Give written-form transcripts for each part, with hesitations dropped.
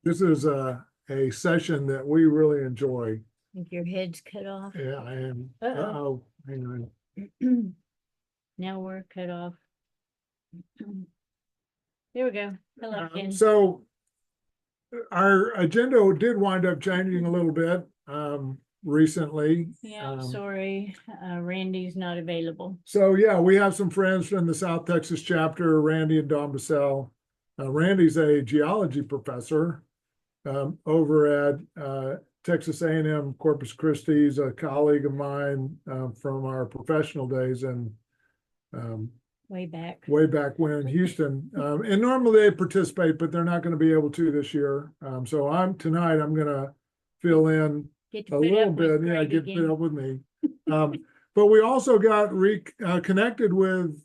This is a session that we really enjoy. I think your head's cut off. Yeah, I am. Uh-oh. Hang on. Now we're cut off. There we go. Hello again. So our agenda did wind up changing a little bit recently. Yeah, sorry, Randy's not available. So yeah, we have some friends from the South Texas chapter, Randy and Don Bassell. Randy's a geology professor over at Texas A&M Corpus Christi. He's a colleague of mine from our professional days and way back when in Houston. And normally they participate, but they're not going to be able to this year. So tonight I'm going to fill in a little bit. Yeah, get fit up with me. But we also got connected with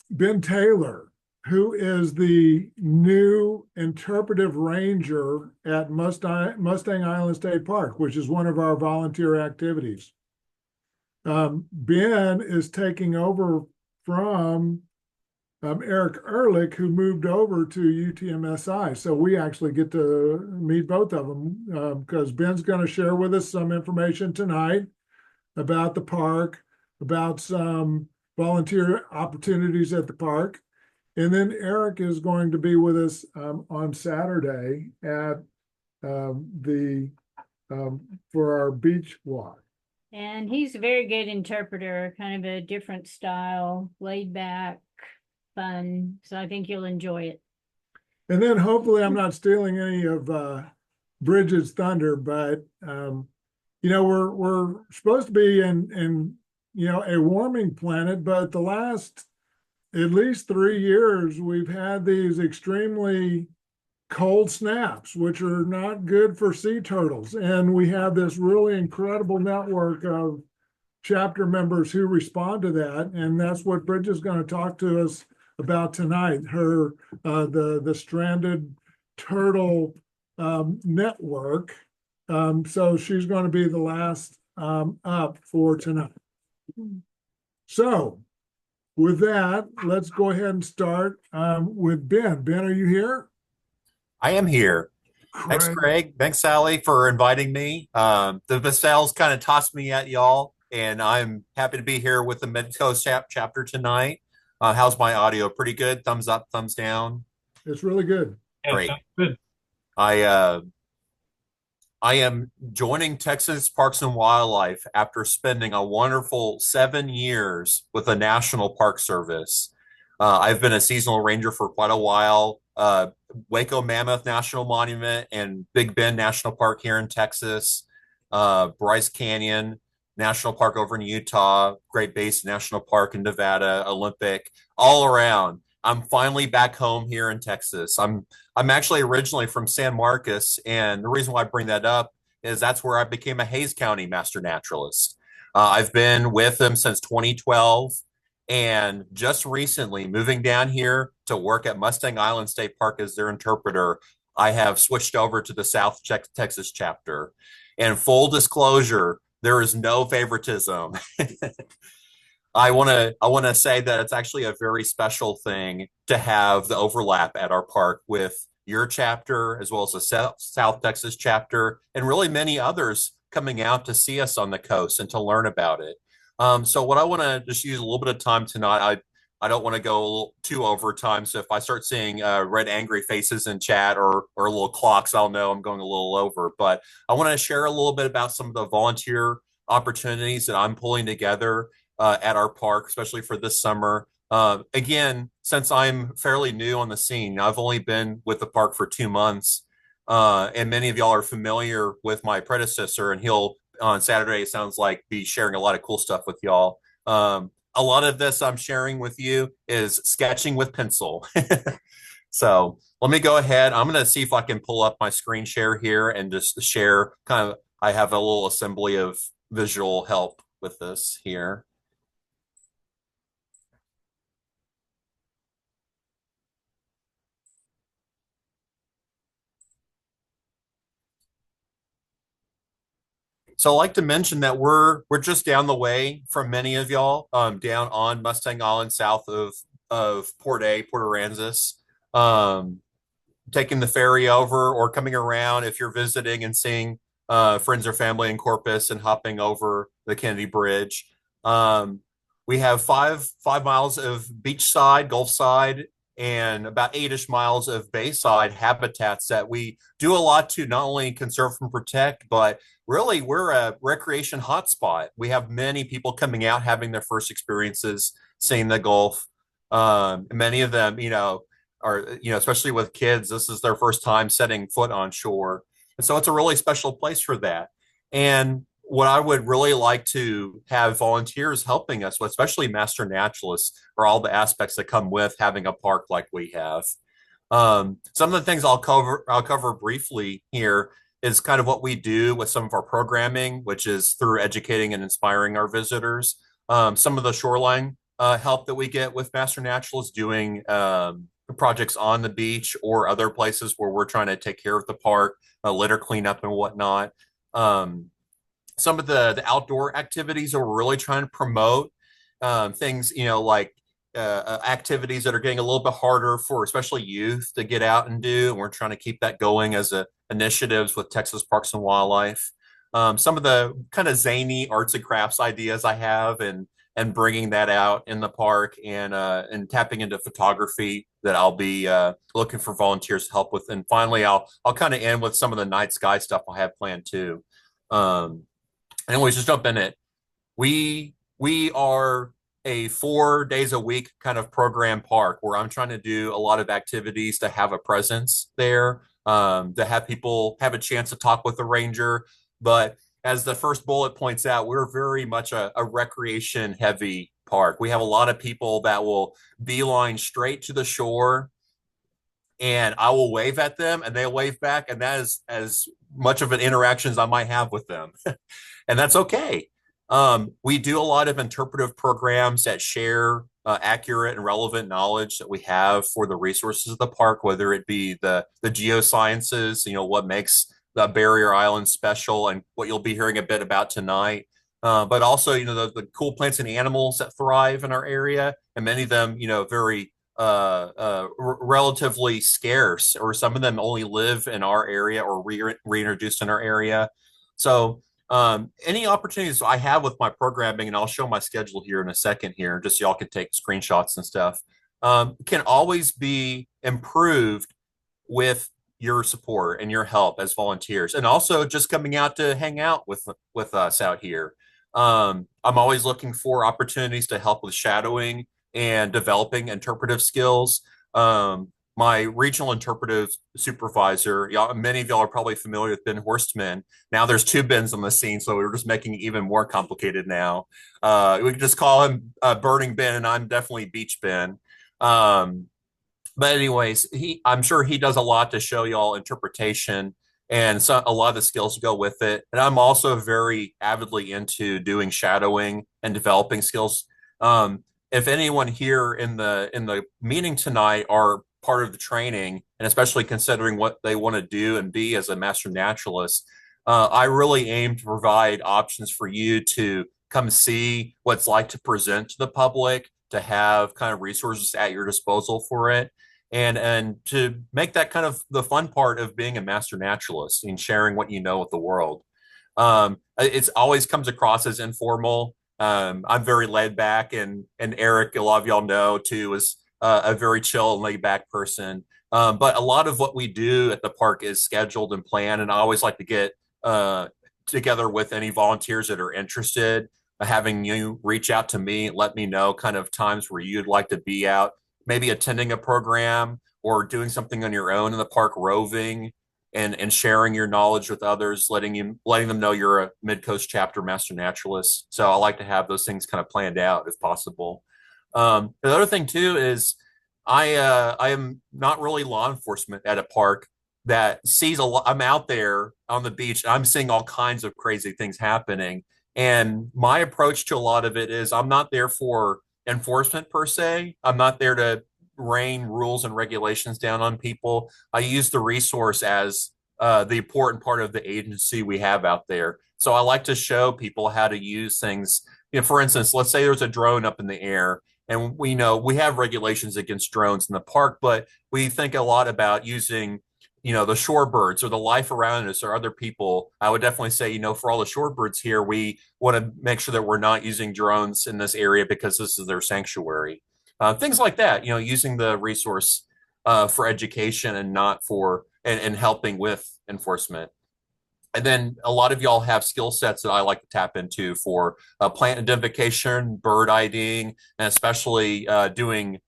Ben Taylor, who is the new interpretive ranger at Mustang Island State Park, which is one of our volunteer activities. Ben is taking over from Eric Ehrlich, who moved over to UTMSI. So we actually get to meet both of them because Ben's going to share with us some information tonight about the park, about some volunteer opportunities at the park. And then Eric is going to be with us on Saturday at for our beach walk. And he's a very good interpreter, kind of a different style, laid back, fun. So I think you'll enjoy it. And then hopefully I'm not stealing any of Bridget's thunder, but we're supposed to be in a warming planet, but the last at least 3 years we've had these extremely cold snaps, which are not good for sea turtles. And we have this really incredible network of chapter members who respond to that. And that's what Bridget's going to talk to us about tonight, her the stranded turtle network. So she's going to be the last up for tonight. So with that, let's go ahead and start with Ben. Ben, are you here? I am here. Thanks, Craig. Thanks, Sally, for inviting me. The Bassells kind of tossed me at y'all, and I'm happy to be here with the Mid-Coast chapter tonight. How's my audio? Pretty good? Thumbs up, thumbs down? It's really good. Great. Good. I am joining Texas Parks and Wildlife after spending a wonderful 7 years with the National Park Service. I've been a seasonal ranger for quite a while. Waco Mammoth National Monument and Big Bend National Park here in Texas, Bryce Canyon National Park over in Utah, Great Basin National Park in Nevada, Olympic, all around. I'm finally back home here in Texas. I'm actually originally from San Marcos, and the reason why I bring that up is that's where I became a Hays County master naturalist. I've been with them since 2012. And just recently, moving down here to work at Mustang Island State Park as their interpreter, I have switched over to the South Texas chapter. And full disclosure, there is no favoritism. I want to say that it's actually a very special thing to have the overlap at our park with your chapter, as well as the South Texas chapter, and really many others coming out to see us on the coast and to learn about it. So what I want to just use a little bit of time tonight, I don't want to go too over time. So if I start seeing red angry faces in chat or little clocks, I'll know I'm going a little over. But I want to share a little bit about some of the volunteer opportunities that I'm pulling together at our park, especially for this summer. Again, since I'm fairly new on the scene, I've only been with the park for 2 months. And many of y'all are familiar with my predecessor, and he'll on Saturday, it sounds like, be sharing a lot of cool stuff with y'all. A lot of this I'm sharing with you is sketching with pencil. So let me go ahead. I'm going to see if I can pull up my screen share here and just share kind of, I have a little assembly of visual help with this here. So I'd like to mention that we're just down the way from many of y'all, down on Mustang Island, south of of Port Aransas. Um, Taking the ferry over or coming around if you're visiting and seeing friends or family in Corpus and hopping over the Kennedy Bridge. Um, we have 5 miles of beachside, Gulf side, and about 8-ish miles of bayside habitats that we do a lot to not only conserve and protect, but really we're a recreation hotspot. We have many people coming out having their first experiences seeing the Gulf. Many of them, are, especially with kids, this is their first time setting foot on shore. And so it's a really special place for that. And what I would really like to have volunteers helping us with, especially master naturalists, are all the aspects that come with having a park like we have. Some of the things I'll cover briefly here is kind of what we do with some of our programming, which is through educating and inspiring our visitors. Some of the shoreline help that we get with master naturalists doing projects on the beach or other places where we're trying to take care of the park, litter cleanup and whatnot. Um, some of the outdoor activities that we're really trying to promote, things, like activities that are getting a little bit harder for especially youth to get out and do. And we're trying to keep that going as initiatives with Texas Parks and Wildlife. Some of the kind of zany arts and crafts ideas I have, and bringing that out in the park, and tapping into photography that I'll be looking for volunteers to help with. And finally, I'll kind of end with some of the night sky stuff I have planned too. Um, Anyways, just jump in it. We are a 4 days a week kind of program park where I'm trying to do a lot of activities to have a presence there, to have people have a chance to talk with the ranger. But as the first bullet points out, we're very much a recreation heavy park. We have a lot of people that will beeline straight to the shore, and I will wave at them and they'll wave back. And that is as much of an interaction as I might have with them. And that's okay. We do a lot of interpretive programs that share accurate and relevant knowledge that we have for the resources of the park, whether it be the geosciences, what makes the barrier island special, and what you'll be hearing a bit about tonight. But also, the cool plants and animals that thrive in our area, and many of them, very relatively scarce, or some of them only live in our area or reintroduced in our area. So any opportunities I have with my programming, and I'll show my schedule here in a second here, just so y'all can take screenshots and stuff, can always be improved with your support and your help as volunteers, and also just coming out to hang out with us out here. I'm always looking for opportunities to help with shadowing and developing interpretive skills. My regional interpretive supervisor, y'all, many of y'all are probably familiar with Ben Horstman. Now there's two Bens on the scene, so we're just making it even more complicated now. We can just call him Burning Ben, and I'm definitely Beach Ben. But anyways, I'm sure he does a lot to show y'all interpretation, and so a lot of the skills go with it. And I'm also very avidly into doing shadowing and developing skills. If anyone here in the meeting tonight are part of the training, and especially considering what they want to do and be as a master naturalist, I really aim to provide options for you to come see what it's like to present to the public, to have kind of resources at your disposal for it, and to make that kind of the fun part of being a master naturalist and sharing what you know with the world. It's always comes across as informal. I'm very laid back, and Eric, a lot of y'all know too, is a very chill and laid back person. But a lot of what we do at the park is scheduled and planned, and I always like to get together with any volunteers that are interested, having you reach out to me, let me know kind of times where you'd like to be out, maybe attending a program or doing something on your own in the park, roving and sharing your knowledge with others, letting them know you're a mid-coast chapter master naturalist. So I like to have those things kind of planned out if possible. The other thing too is I am not really law enforcement at a park that sees a lot. I'm out there on the beach, I'm seeing all kinds of crazy things happening. And my approach to a lot of it is I'm not there for enforcement per se. I'm not there to rain rules and regulations down on people. I use the resource as the important part of the agency we have out there. So I like to show people how to use things. For instance, let's say there's a drone up in the air And we know we have regulations against drones in the park, but we think a lot about using, the shorebirds or the life around us or other people. I would definitely say, for all the shorebirds here, we want to make sure that we're not using drones in this area because this is their sanctuary. Things like that, using the resource for education and not for and helping with enforcement. And then a lot of y'all have skill sets that I like to tap into for plant identification, bird IDing, and especially doing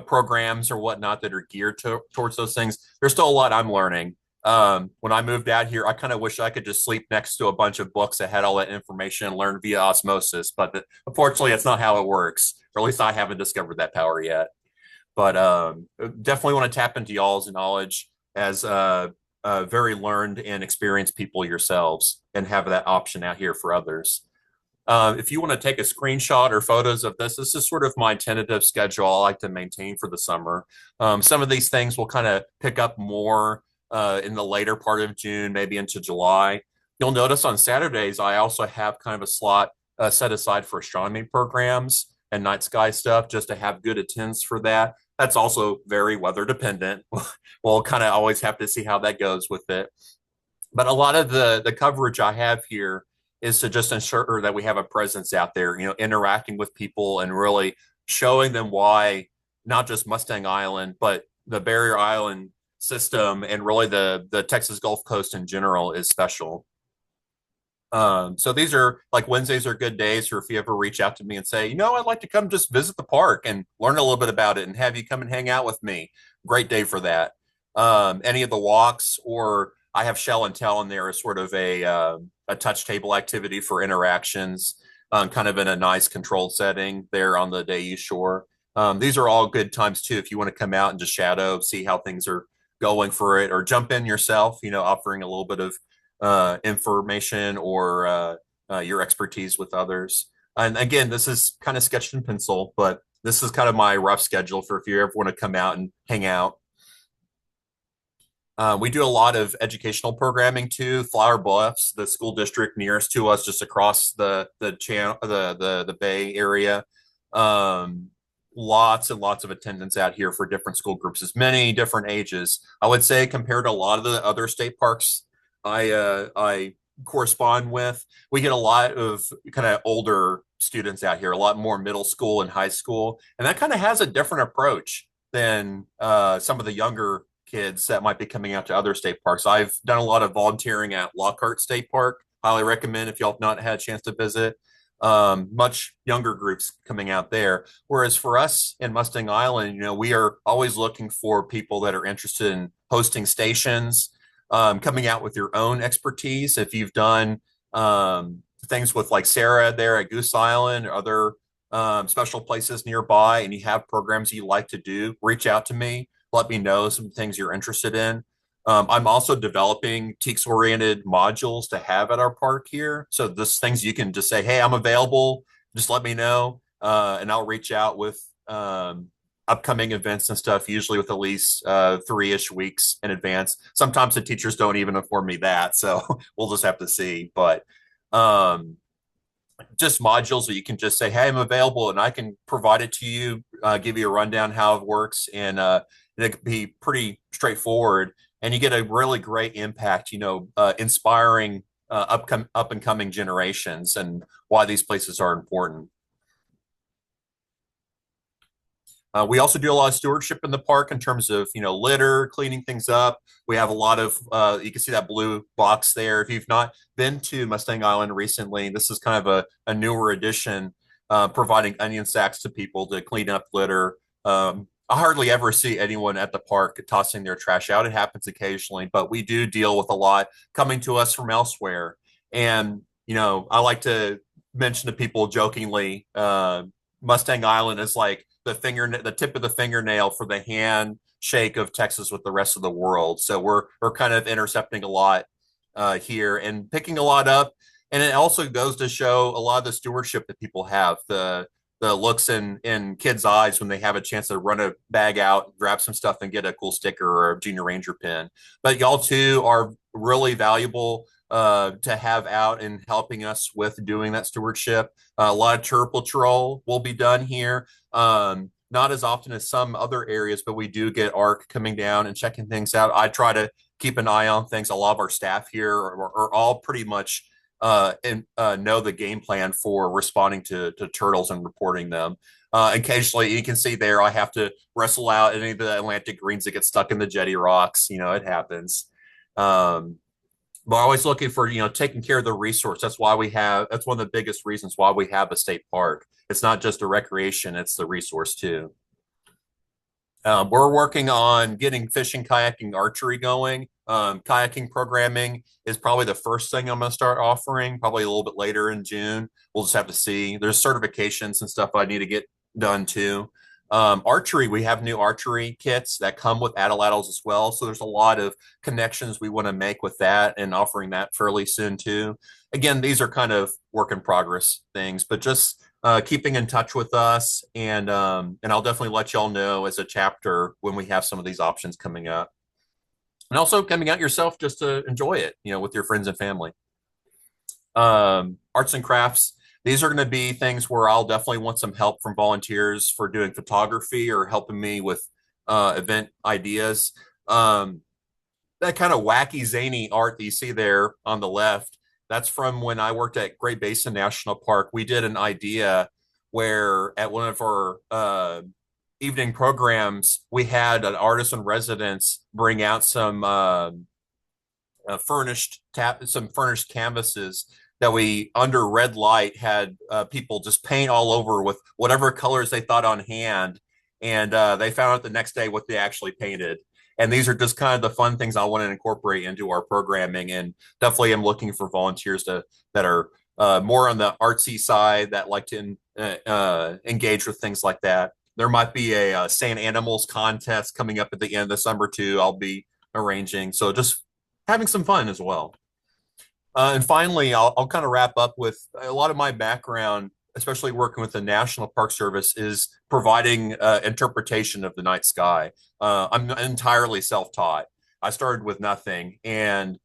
programs or whatnot that are geared towards those things. There's still a lot I'm learning. When I moved out here, I kind of wish I could just sleep next to a bunch of books that had all that information and learn via osmosis. But unfortunately, that's not how it works. Or at least I haven't discovered that power yet. But definitely want to tap into y'all's knowledge as very learned and experienced people yourselves and have that option out here for others. If you want to take a screenshot or photos of this is sort of my tentative schedule I like to maintain for the summer. Some of these things will kind of pick up more in the later part of June, maybe into July. You'll notice on Saturdays, I also have kind of a slot set aside for astronomy programs and night sky stuff just to have good attendance for that. That's also very weather dependent. We'll kind of always have to see how that goes with it. But a lot of the coverage I have here is to just ensure that we have a presence out there, interacting with people and really showing them why not just Mustang Island, but the Barrier Island system and really the Texas Gulf Coast in general is special. So these are like Wednesdays are good days, or if you ever reach out to me and say, I'd like to come just visit the park and learn a little bit about it and have you come and hang out with me. Great day for that. Any of the walks, or I have Shell and Tell in there as sort of a touch table activity for interactions, kind of in a nice controlled setting there on the Dayou shore. These are all good times too if you want to come out and just shadow, see how things are going for it, or jump in yourself, offering a little bit of information or your expertise with others. And again, this is kind of sketched in pencil, but this is kind of my rough schedule for if you ever want to come out and hang out. We do a lot of educational programming too. Flower Bluffs, the school district nearest to us, just across the channel, the Bay area. Lots and lots of attendance out here for different school groups, as many different ages. I would say compared to a lot of the other state parks I correspond with, we get a lot of kind of older students out here, a lot more middle school and high school, and that kind of has a different approach than some of the younger kids that might be coming out to other state parks. I've done a lot of volunteering at Lockhart State Park. Highly recommend if y'all have not had a chance to visit. Much younger groups coming out there. Whereas for us in Mustang Island, we are always looking for people that are interested in hosting stations, coming out with your own expertise. If you've done things with like Sarah there at Goose Island or other special places nearby, and you have programs you like to do, reach out to me. Let me know some things you're interested in. I'm also developing TEKS-oriented modules to have at our park here. So this things you can just say, hey, I'm available. Just let me know, and I'll reach out with upcoming events and stuff, usually with at least 3-ish weeks in advance. Sometimes the teachers don't even inform me that, so we'll just have to see. But just modules that you can just say, hey, I'm available, and I can provide it to you, give you a rundown how it works, and it can be pretty straightforward. And you get a really great impact, inspiring up and coming generations and why these places are important. We also do a lot of stewardship in the park in terms of, litter, cleaning things up. We have a lot of, you can see that blue box there. If you've not been to Mustang Island recently, this is kind of a newer addition, providing onion sacks to people to clean up litter. I hardly ever see anyone at the park tossing their trash out. It happens occasionally, but we do deal with a lot coming to us from elsewhere. And, I like to mention to people jokingly, Mustang Island is like the tip of the fingernail for the handshake of Texas with the rest of the world. So we're kind of intercepting a lot here and picking a lot up. And it also goes to show a lot of the stewardship that people have, the looks in kids' eyes when they have a chance to run a bag out, grab some stuff, and get a cool sticker or a Junior Ranger pin. But y'all too are really valuable to have out and helping us with doing that stewardship. A lot of tour patrol will be done here. Not as often as some other areas, but we do get ARC coming down and checking things out. I try to keep an eye on things. A lot of our staff here are all pretty much know the game plan for responding to turtles and reporting them. Occasionally, you can see there, I have to wrestle out any of the Atlantic greens that get stuck in the jetty rocks. It happens. Um, but always looking for, taking care of the resource. That's one of the biggest reasons why we have a state park. It's not just a recreation, it's the resource too. We're working on getting fishing, kayaking, archery going. Kayaking programming is probably the first thing I'm going to start offering, probably a little bit later in June. We'll just have to see. There's certifications and stuff I need to get done too. Archery, we have new archery kits that come with atlatls as well. So there's a lot of connections we want to make with that and offering that fairly soon too. Again, these are kind of work in progress things, but just keeping in touch with us, and I'll definitely let y'all know as a chapter when we have some of these options coming up, and also coming out yourself just to enjoy it, with your friends and family. Arts and crafts. These are going to be things where I'll definitely want some help from volunteers for doing photography or helping me with event ideas. That kind of wacky, zany art that you see there on the left, that's from when I worked at Great Basin National Park. We did an idea where at one of our evening programs, we had an artist in residence bring out some furnished canvases that we under red light had people just paint all over with whatever colors they thought on hand, and they found out the next day what they actually painted. And these are just kind of the fun things I want to incorporate into our programming, and definitely am looking for volunteers that are more on the artsy side that like to engage with things like that. There might be a sand animals contest coming up at the end of the summer too. I'll be arranging, so just having some fun as well. And finally, I'll kind of wrap up with a lot of my background, especially working with the National Park Service, is providing interpretation of the night sky. I'm entirely self-taught. I started with nothing, and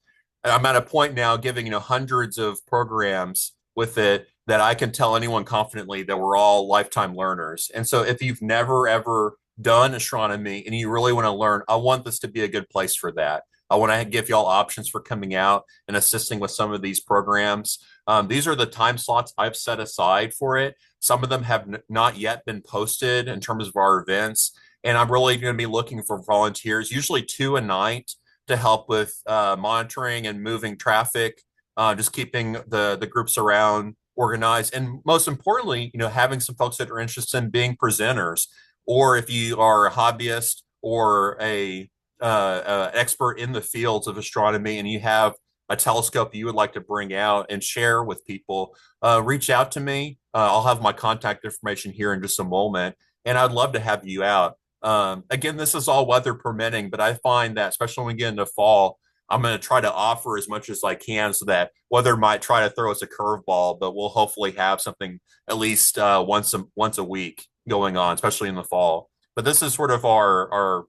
I'm at a point now giving hundreds of programs with it that I can tell anyone confidently that we're all lifetime learners. And so, if you've never ever done astronomy and you really want to learn, I want this to be a good place for that. I want to give y'all options for coming out and assisting with some of these programs. These are the time slots I've set aside for it. Some of them have not yet been posted in terms of our events. And I'm really going to be looking for volunteers, usually 2 a night, to help with monitoring and moving traffic, just keeping the groups around organized. And most importantly, having some folks that are interested in being presenters, or if you are a hobbyist or a expert in the fields of astronomy and you have a telescope you would like to bring out and share with people, reach out to me. I'll have my contact information here in just a moment, and I'd love to have you out. Again, this is all weather permitting, but I find that especially when we get into fall, I'm going to try to offer as much as I can so that weather might try to throw us a curveball, but we'll hopefully have something at least once a week going on, especially in the fall. But this is sort of our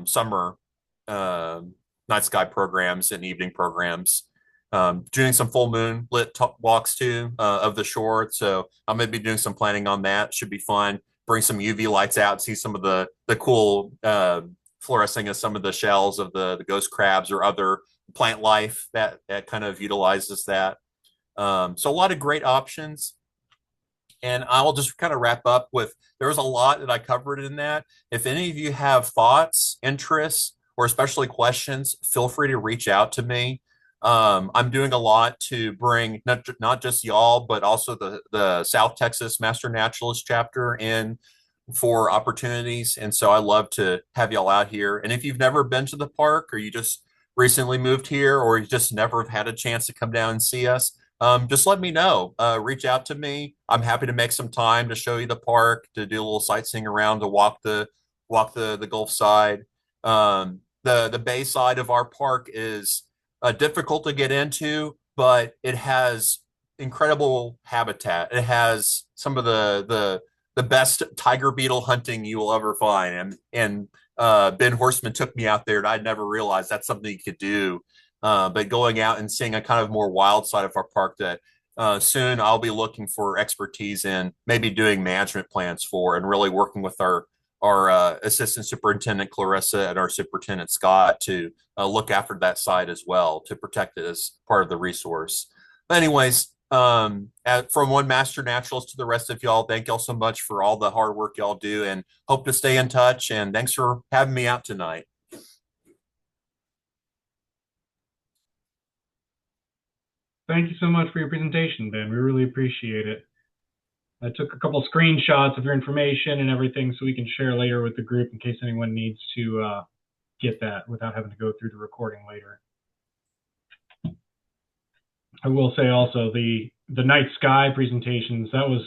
summer night sky programs and evening programs. Doing some full moon lit walks too of the shore. So I'm going to be doing some planning on that. Should be fun. Bring some UV lights out, see some of the cool fluorescing of some of the shells of the ghost crabs or other plant life that kind of utilizes that. So a lot of great options. And I'll just kind of wrap up with, there was a lot that I covered in that. If any of you have thoughts, interests, or especially questions, feel free to reach out to me. I'm doing a lot to bring not just y'all, but also the South Texas Master Naturalist chapter in for opportunities. And so I love to have y'all out here. And if you've never been to the park, or you just recently moved here, or you just never have had a chance to come down and see us, just let me know. Reach out to me. I'm happy to make some time to show you the park, to do a little sightseeing around, to walk the Gulf side. The bay side of our park is difficult to get into, but it has incredible habitat. It has some of the best tiger beetle hunting you will ever find. And Ben Horstman took me out there, and I'd never realized that's something you could do but going out and seeing a kind of more wild side of our park that soon I'll be looking for expertise in maybe doing management plans for and really working with our assistant superintendent Clarissa and our superintendent Scott to look after that site as well to protect it as part of the resource. But anyways, from one master naturalist to the rest of y'all, thank y'all so much for all the hard work y'all do and hope to stay in touch. And thanks for having me out tonight. Thank you so much for your presentation, Ben. We really appreciate it. I took a couple screenshots of your information and everything so we can share later with the group in case anyone needs to get that without having to go through the recording later. I will say also the night sky presentations, that was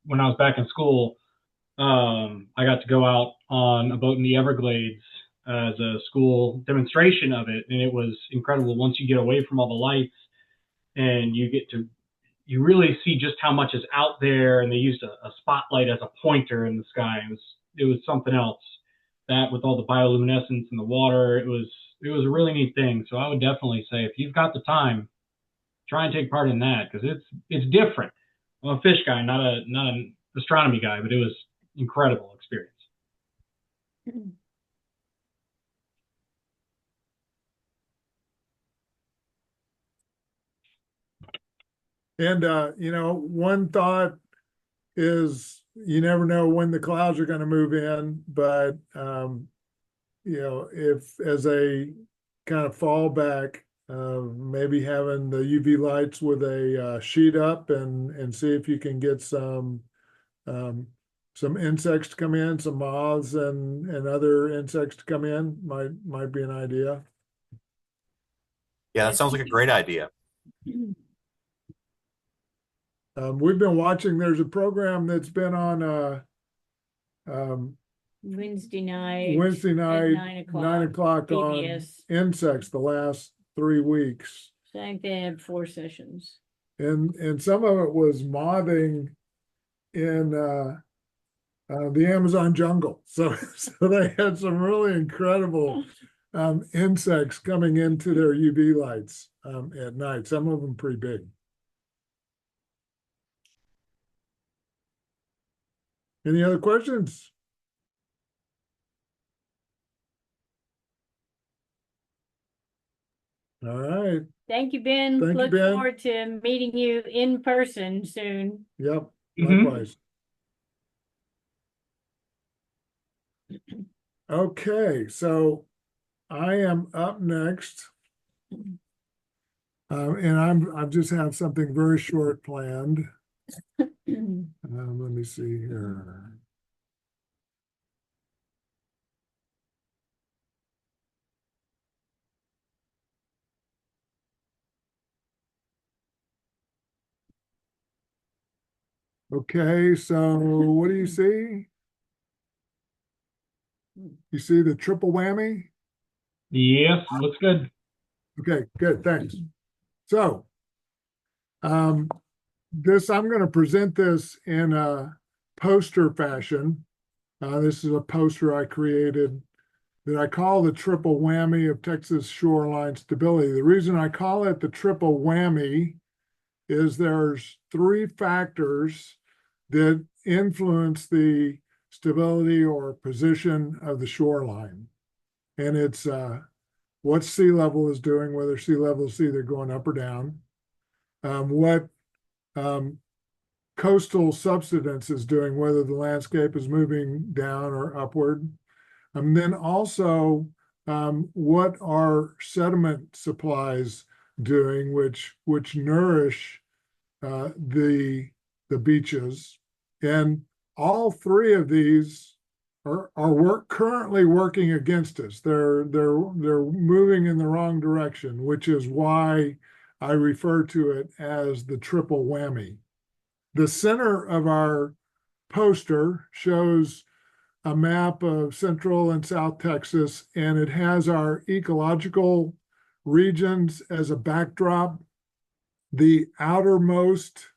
when I was back in school. I got to go out on a boat in the Everglades as a school demonstration of it, and it was incredible. Once you get away from all the lights and you really see just how much is out there, and they used a spotlight as a pointer in the sky. It was something else. That with all the bioluminescence in the water, it was a really neat thing. So I would definitely say if you've got the time, try and take part in that because it's different. I'm a fish guy, not an astronomy guy, but it was incredible experience. And one thought is you never know when the clouds are going to move in, but if as a kind of fallback, maybe having the UV lights with a sheet up and see if you can get some insects to come in, some moths and other insects to come in might be an idea. Yeah, that sounds like a great idea. We've been watching, there's a program that's been on Wednesday night Wednesday at night, 9 o'clock on PBS. insects the last 3 weeks. So I think they had 4 sessions. And some of it was mothing in the Amazon jungle. So they had some really incredible insects coming into their UV lights at night. Some of them pretty big. Any other questions? All right. Thank you, Ben. Thank you, Look Ben. forward to meeting you in person soon. Yep. Mhm. Likewise. Okay, so I am up next. And I just have something very short planned. Let me see here. Okay, so what do you see? You see the triple whammy? Yes, looks good. Okay, good, thanks. So, I'm going to present this in a poster fashion. This is a poster I created that I call the triple whammy of Texas shoreline stability. The reason I call it the triple whammy is there's 3 factors that influence the stability or position of the shoreline. And it's what sea level is doing, whether sea level is either going up or down, what coastal subsidence is doing, whether the landscape is moving down or upward. And then also what are sediment supplies doing, which nourish the beaches. And all 3 of these are currently working against us. They're moving in the wrong direction, which is why I refer to it as the triple whammy. The center of our poster shows a map of Central and South Texas, and it has our ecological regions as a backdrop. The outermost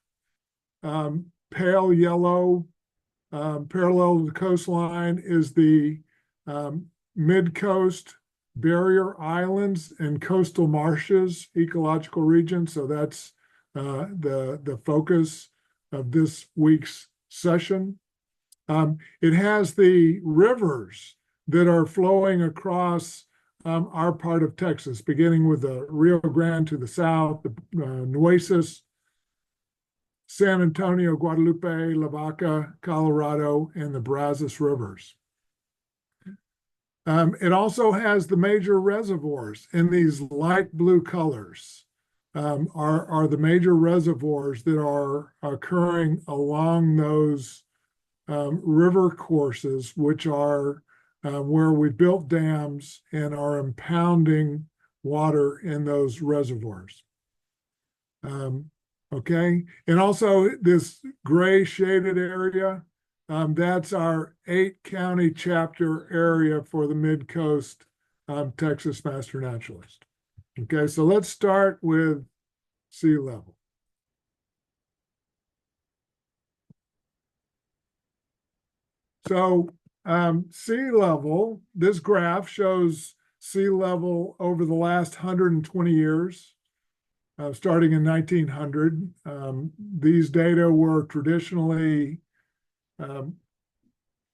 pale yellow parallel to the coastline is the mid-coast barrier islands and coastal marshes ecological region. So that's the focus of this week's session. It has the rivers that are flowing across our part of Texas, beginning with the Rio Grande to the south, the Nueces, San Antonio, Guadalupe, Lavaca, Colorado, and the Brazos rivers. It also has the major reservoirs in these light blue colors. Are the major reservoirs that are occurring along those river courses, which are where we built dams and are impounding water in those reservoirs. Okay, and also this gray shaded area, that's our 8-county chapter area for the Mid-Coast Texas Master Naturalist. Okay, so let's start with sea level. So sea level, this graph shows sea level over the last 120 years, starting in 1900. These data were traditionally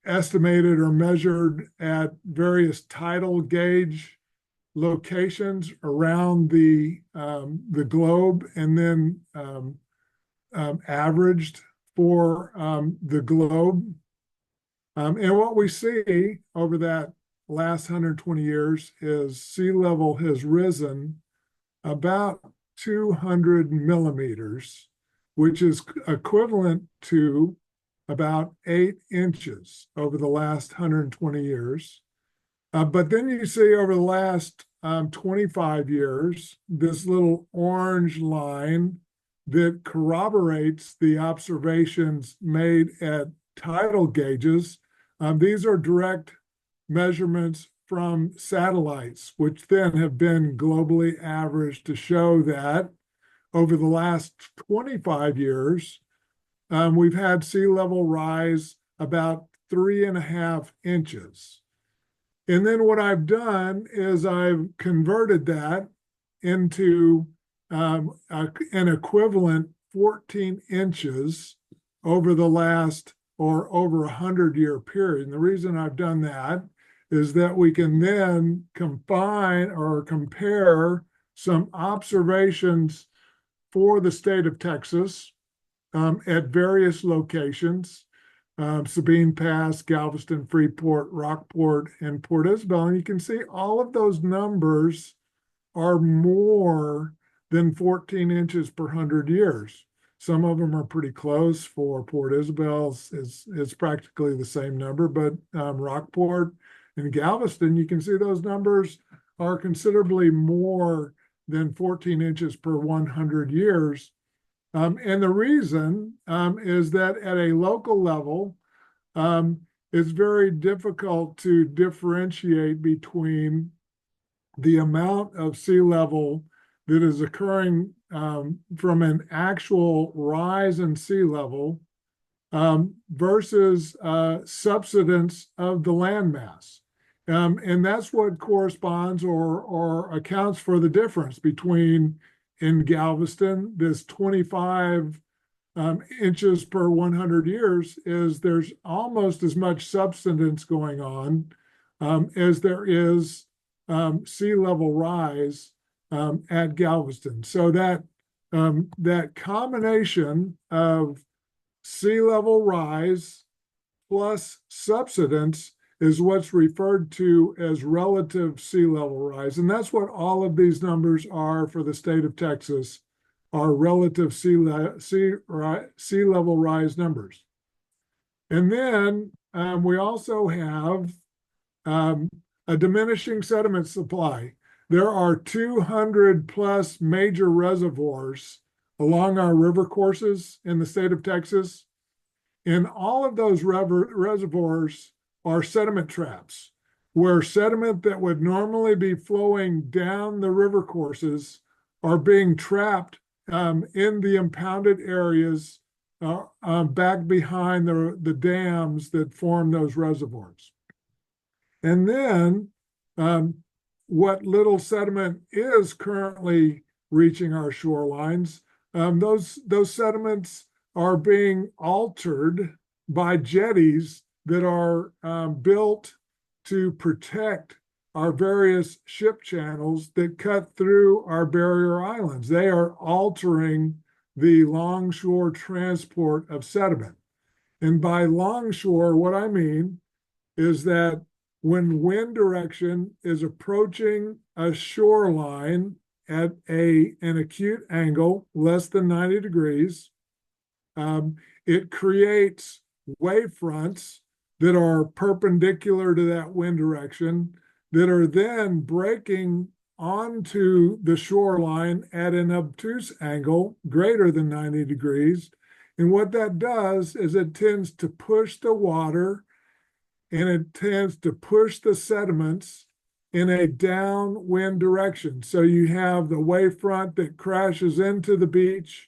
estimated or measured at various tidal gauge locations around the globe, and then averaged for the globe. And what we see over that last 120 years is sea level has risen about 200 millimeters, which is equivalent to about 8 inches over the last 120 years. But then you see over the last 25 years, this little orange line that corroborates the observations made at tidal gauges. These are direct measurements from satellites, which then have been globally averaged to show that over the last 25 years, we've had sea level rise about 3.5 inches. And then what I've done is I've converted that into an equivalent 14 inches over the last or over 100-year period. And the reason I've done that is that we can then combine or compare some observations for the state of Texas at various locations, Sabine Pass, Galveston, Freeport, Rockport, and Port Isabel. And you can see all of those numbers are more than 14 inches per 100 years. Some of them are pretty close. For Port Isabel, it's practically the same number, but Rockport and Galveston, you can see those numbers are considerably more than 14 inches per 100 years. And the reason is that at a local level, it's very difficult to differentiate between the amount of sea level that is occurring from an actual rise in sea level versus subsidence of the landmass. And that's what corresponds or accounts for the difference between, in Galveston, this 25 inches per 100 years is there's almost as much subsidence going on as there is sea level rise at Galveston. So that combination of sea level rise plus subsidence is what's referred to as relative sea level rise. And that's what all of these numbers are for the state of Texas, are relative sea level rise numbers. And then we also have a diminishing sediment supply. There are 200 plus major reservoirs along our river courses in the state of Texas. And all of those reservoirs are sediment traps, where sediment that would normally be flowing down the river courses are being trapped in the impounded areas back behind the dams that form those reservoirs. And then what little sediment is currently reaching our shorelines, those sediments are being altered by jetties that are built to protect our various ship channels that cut through our barrier islands. They are altering the longshore transport of sediment. And by longshore, what I mean is that when wind direction is approaching a shoreline at an acute angle, less than 90 degrees, it creates wave fronts that are perpendicular to that wind direction that are then breaking onto the shoreline at an obtuse angle greater than 90 degrees. And what that does is it tends to push the water and it tends to push the sediments in a downwind direction. So you have the wavefront that crashes into the beach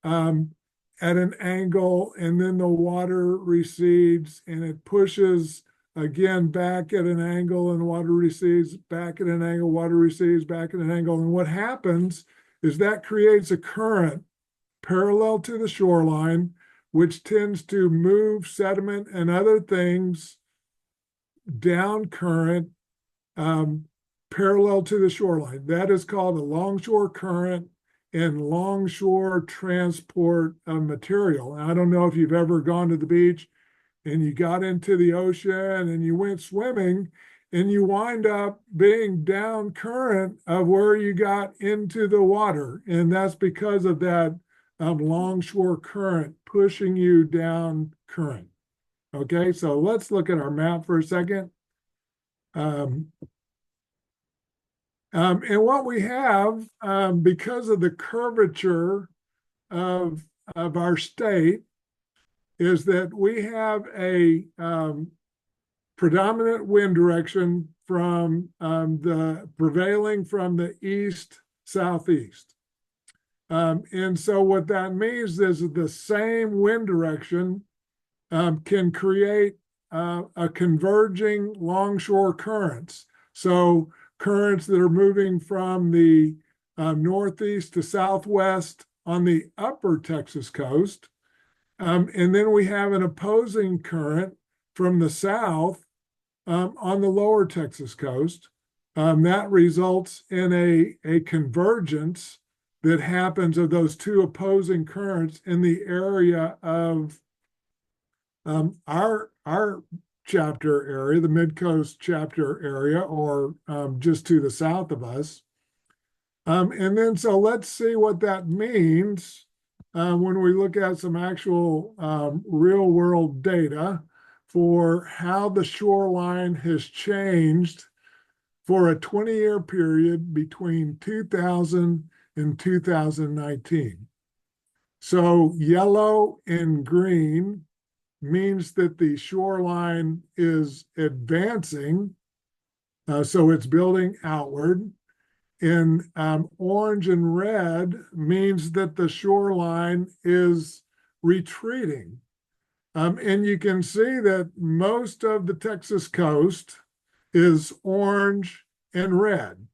at an angle, and then the water recedes and it pushes again back at an angle, and water recedes, back at an angle, water recedes, back at an angle. And what happens is that creates a current parallel to the shoreline, which tends to move sediment and other things down current parallel to the shoreline. That is called a longshore current and longshore transport of material. And I don't know if you've ever gone to the beach and you got into the ocean and you went swimming and you wind up being down current of where you got into the water. And that's because of that longshore current pushing you down current. Okay, so let's look at our map for a second. And what we have, because of the curvature of our state, is that we have a predominant wind direction from the prevailing from the east southeast. And so what that means is that the same wind direction can create a converging longshore currents. So currents that are moving from the northeast to southwest on the upper Texas coast. And then we have an opposing current from the south on the lower Texas coast. That results in a convergence that happens of those two opposing currents in the area of our chapter area, the Mid-Coast chapter area, or just to the south of us. And then, so let's see what that means when we look at some actual real world data for how the shoreline has changed for a 20-year period between 2000 and 2019. So yellow and green means that the shoreline is advancing, so it's building outward. And orange and red means that the shoreline is retreating. And you can see that most of the Texas coast is orange and red.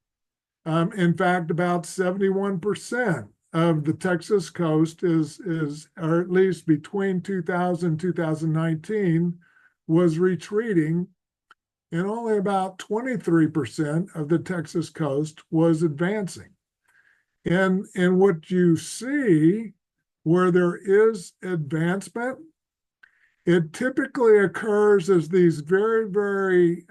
In fact, about 71% of the Texas coast is, or at least between 2000 and 2019, was retreating, and only about 23% of the Texas coast was advancing. And what you see where there is advancement, it typically occurs as these very, very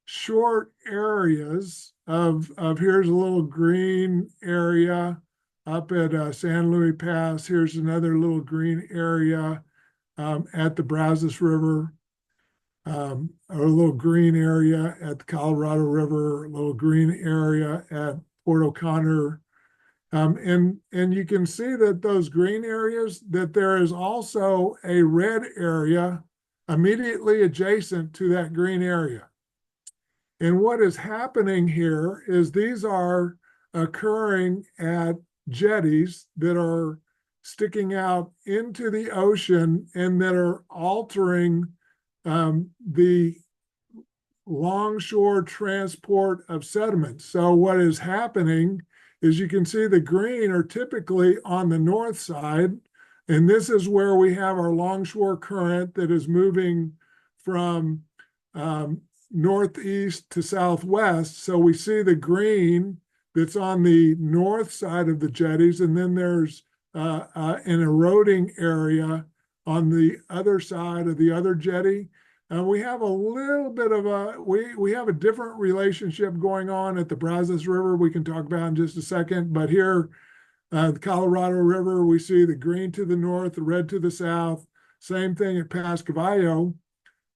short areas of here's a little green area up at San Luis Pass. Here's another little green area at the Brazos River, a little green area at the Colorado River, a little green area at Port O'Connor. And you can see that those green areas, that there is also a red area immediately adjacent to that green area. And what is happening here is these are occurring at jetties that are sticking out into the ocean and that are altering the longshore transport of sediment. So what is happening is you can see the green are typically on the north side, and this is where we have our longshore current that is moving from northeast to southwest. So we see the green that's on the north side of the jetties, and then there's an eroding area on the other side of the other jetty. We have a little bit of we have a different relationship going on at the Brazos River we can talk about in just a second. But here, the Colorado River, we see the green to the north, the red to the south. Same thing at Pass Cavallo.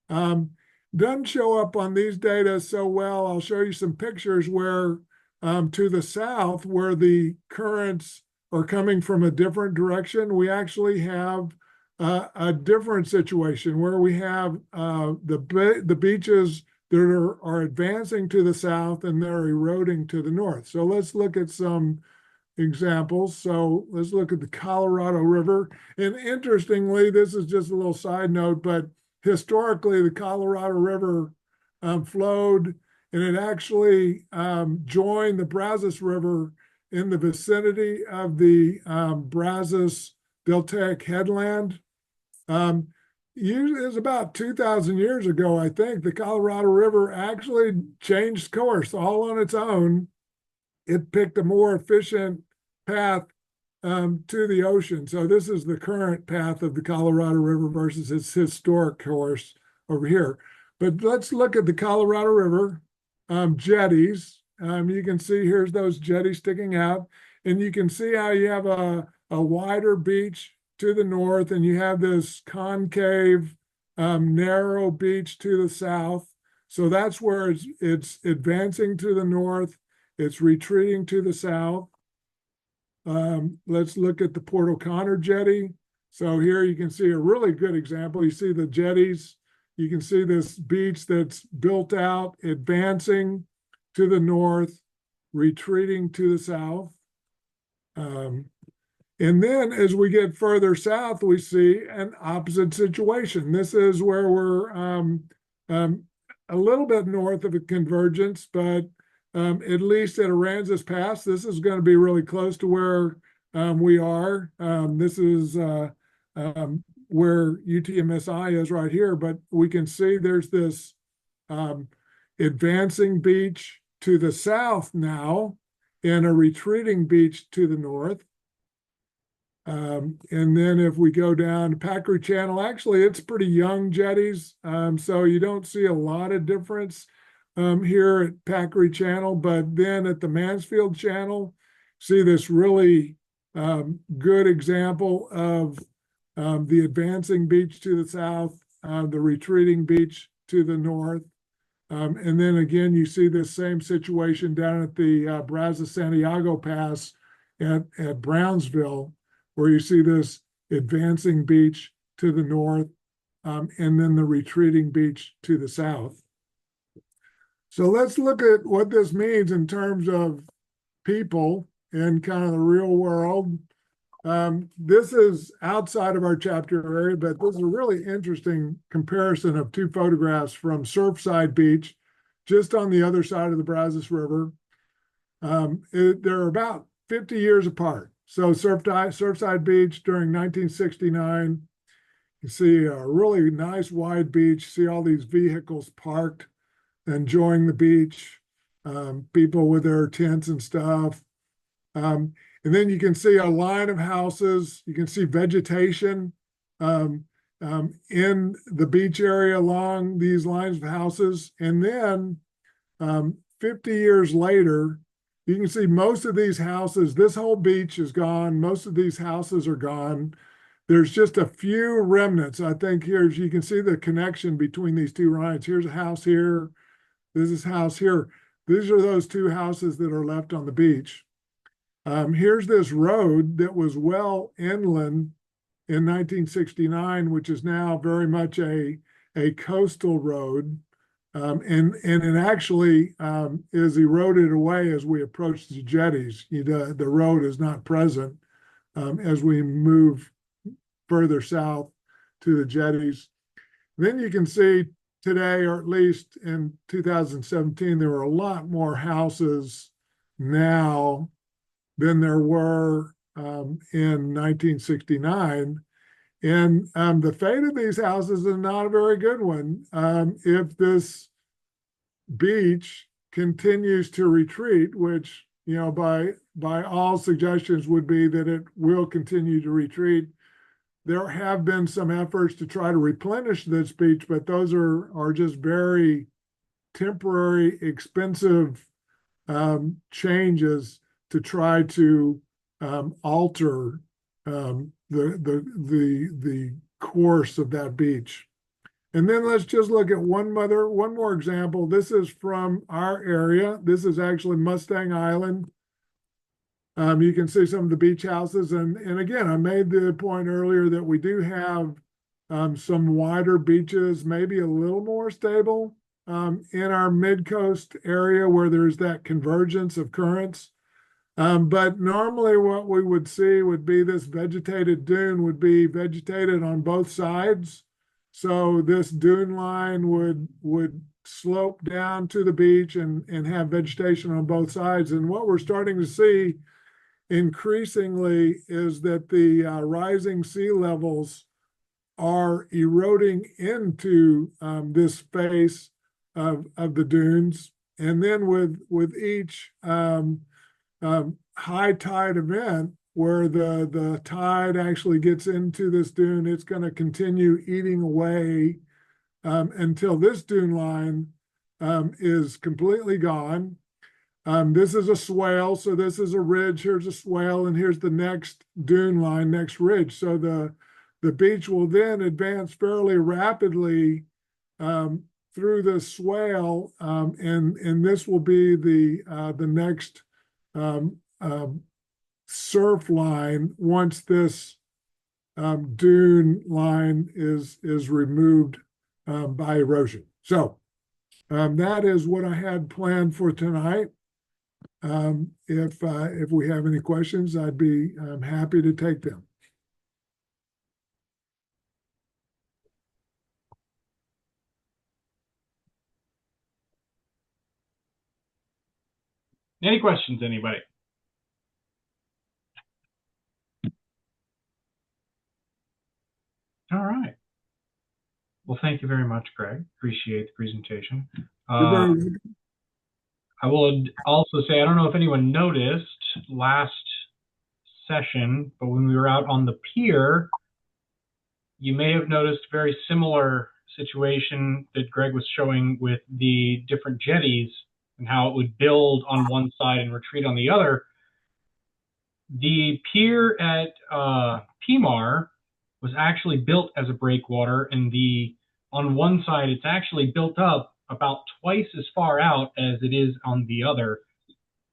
Doesn't show up on these data so well. I'll show you some pictures where to the south, where the currents are coming from a different direction, we actually have a different situation where we have the beaches that are advancing to the south and they're eroding to the north. So let's look at some examples. So let's look at the Colorado River. And interestingly, this is just a little side note, but historically the Colorado River flowed and it actually joined the Brazos River in the vicinity of the Brazos Deltaic headland. It was about 2,000 years ago, I think, the Colorado River actually changed course all on its own. It picked a more efficient path to the ocean. So this is the current path of the Colorado River versus its historic course over here. But let's look at the Colorado River jetties. You can see here's those jetties sticking out, and you can see how you have a wider beach to the north, and you have this concave, narrow beach to the south. So that's where it's advancing to the north. It's retreating to the south. Let's look at the Port O'Connor jetty. So here you can see a really good example. You see the jetties. You can see this beach that's built out, advancing to the north, retreating to the south. And then as we get further south, we see an opposite situation. This is where we're a little bit north of a convergence, but at least at Aransas Pass, this is going to be really close to where we are. This is where UTMSI is right here, but we can see there's this advancing beach to the south now and a retreating beach to the north. And then if we go down to Packery Channel, actually it's pretty young jetties, so you don't see a lot of difference here at Packery Channel, but then at the Mansfield Channel, see this really good example of the advancing beach to the south, the retreating beach to the north. And then again, you see this same situation down at the Brazos Santiago Pass at Brownsville, where you see this advancing beach to the north, and then the retreating beach to the south. So let's look at what this means in terms of people and kind of the real world. This is outside of our chapter area, but this is a really interesting comparison of two photographs from Surfside Beach, just on the other side of the Brazos River. They're about 50 years apart. So Surfside Beach during 1969, you see a really nice wide beach, see all these vehicles parked, enjoying the beach, people with their tents and stuff. And then you can see a line of houses. You can see vegetation in the beach area along these lines of houses. And then 50 years later, you can see most of these houses, this whole beach is gone. Most of these houses are gone. There's just a few remnants. I think here's, you can see the connection between these two lines. Here's a house here. This is a house here. These are those two houses that are left on the beach. Here's this road that was well inland in 1969, which is now very much a coastal road. And it actually is eroded away as we approach the jetties. The road is not present as we move further south to the jetties. Then you can see today, or at least in 2017, there were a lot more houses now than there were in 1969. And the fate of these houses is not a very good one. If this beach continues to retreat, which, you know, by all suggestions would be that it will continue to retreat, there have been some efforts to try to replenish this beach, but those are just very temporary, expensive changes to try to alter the course of that beach. And then let's just look at one more example. This is from our area. This is actually Mustang Island. You can see some of the beach houses. And again, I made the point earlier that we do have some wider beaches, maybe a little more stable in our mid-coast area where there's that convergence of currents. But normally what we would see would be this vegetated dune would be vegetated on both sides. So this dune line would slope down to the beach and have vegetation on both sides. And what we're starting to see increasingly is that the rising sea levels are eroding into this face of the dunes. And then with each high tide event where the tide actually gets into this dune, it's going to continue eating away until this dune line is completely gone. This is a swale, so this is a ridge, here's a swale, and here's the next dune line, next ridge. So the beach will then advance fairly rapidly through the swale, and this will be the next surf line once this dune line is removed by erosion. So that is what I had planned for tonight. If we have any questions, I'd be happy to take them. Any questions, anybody? All right. Well, thank you very much, Greg. Appreciate the presentation. I will also say, I don't know if anyone noticed last session, but when we were out on the pier, you may have noticed a very similar situation that Greg was showing with the different jetties and how it would build on one side and retreat on the other. The pier at Pimar was actually built as a breakwater, and on one side it's actually built up about twice as far out as it is on the other.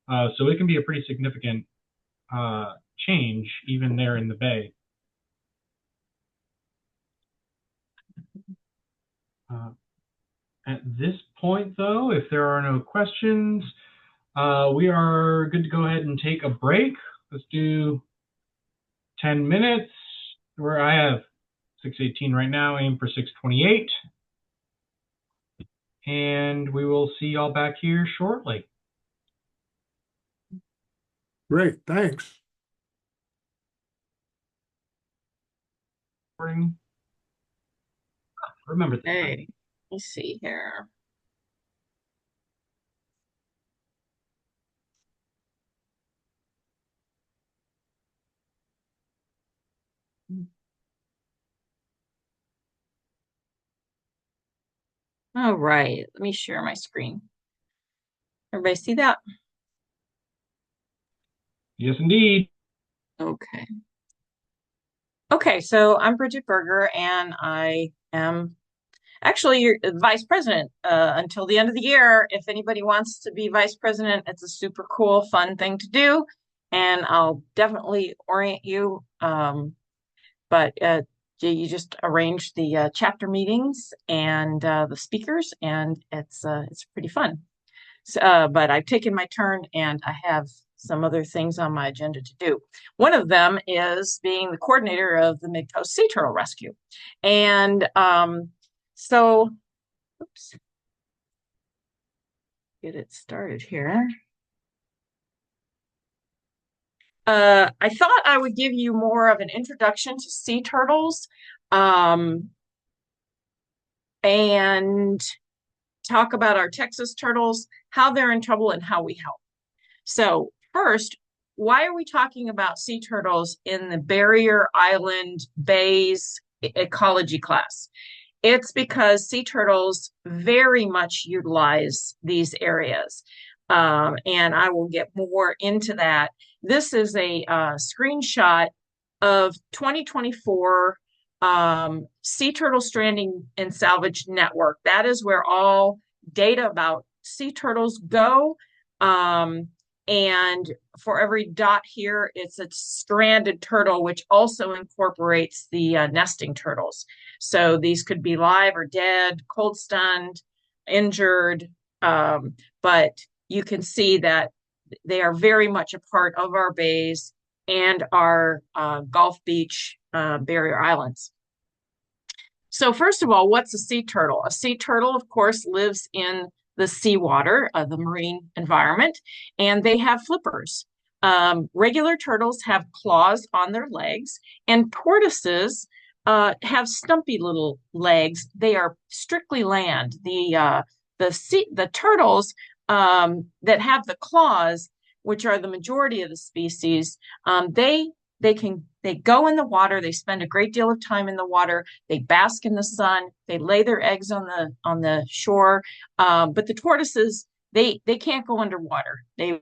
So it can be a pretty significant change even there in the bay. At this point, though, if there are no questions, we are good to go ahead and take a break. Let's do 10 minutes, where I have 6:18 right now, aim for 6:28. And we will see y'all back here shortly. Great, thanks. Remember that. Hey, let's see here. All right, let me share my screen. Everybody see that? Yes, indeed. Okay. Okay, so I'm Bridget Berger, and I am actually your vice president until the end of the year. If anybody wants to be vice president, it's a super cool, fun thing to do, and I'll definitely orient you. But you just arrange the chapter meetings and the speakers, and it's pretty fun. So, but I've taken my turn, and I have some other things on my agenda to do. One of them is being the coordinator of the Mid-Coast Sea Turtle Rescue. And so Oops. Get it started here. I thought I would give you more of an introduction to sea turtles, and talk about our Texas turtles, how they're in trouble, and how we help. So first, why are we talking about sea turtles in the Barrier Island Bays ecology class? It's because sea turtles very much utilize these areas. And I will get more into that. This is a screenshot of 2024 Sea Turtle Stranding and Salvage Network. That is where all data about sea turtles go. And for every dot here, it's a stranded turtle, which also incorporates the nesting turtles. So these could be live or dead, cold stunned, injured, but you can see that they are very much a part of our bays and our Gulf Beach barrier islands. So first of all, what's a sea turtle? A sea turtle, of course, lives in the seawater, the marine environment, and they have flippers. Regular turtles have claws on their legs, and tortoises have stumpy little legs. They are strictly land. The turtles that have the claws, which are the majority of the species, they go in the water. They spend a great deal of time in the water. They bask in the sun. They lay their eggs on the shore. But the tortoises, they can't go underwater. They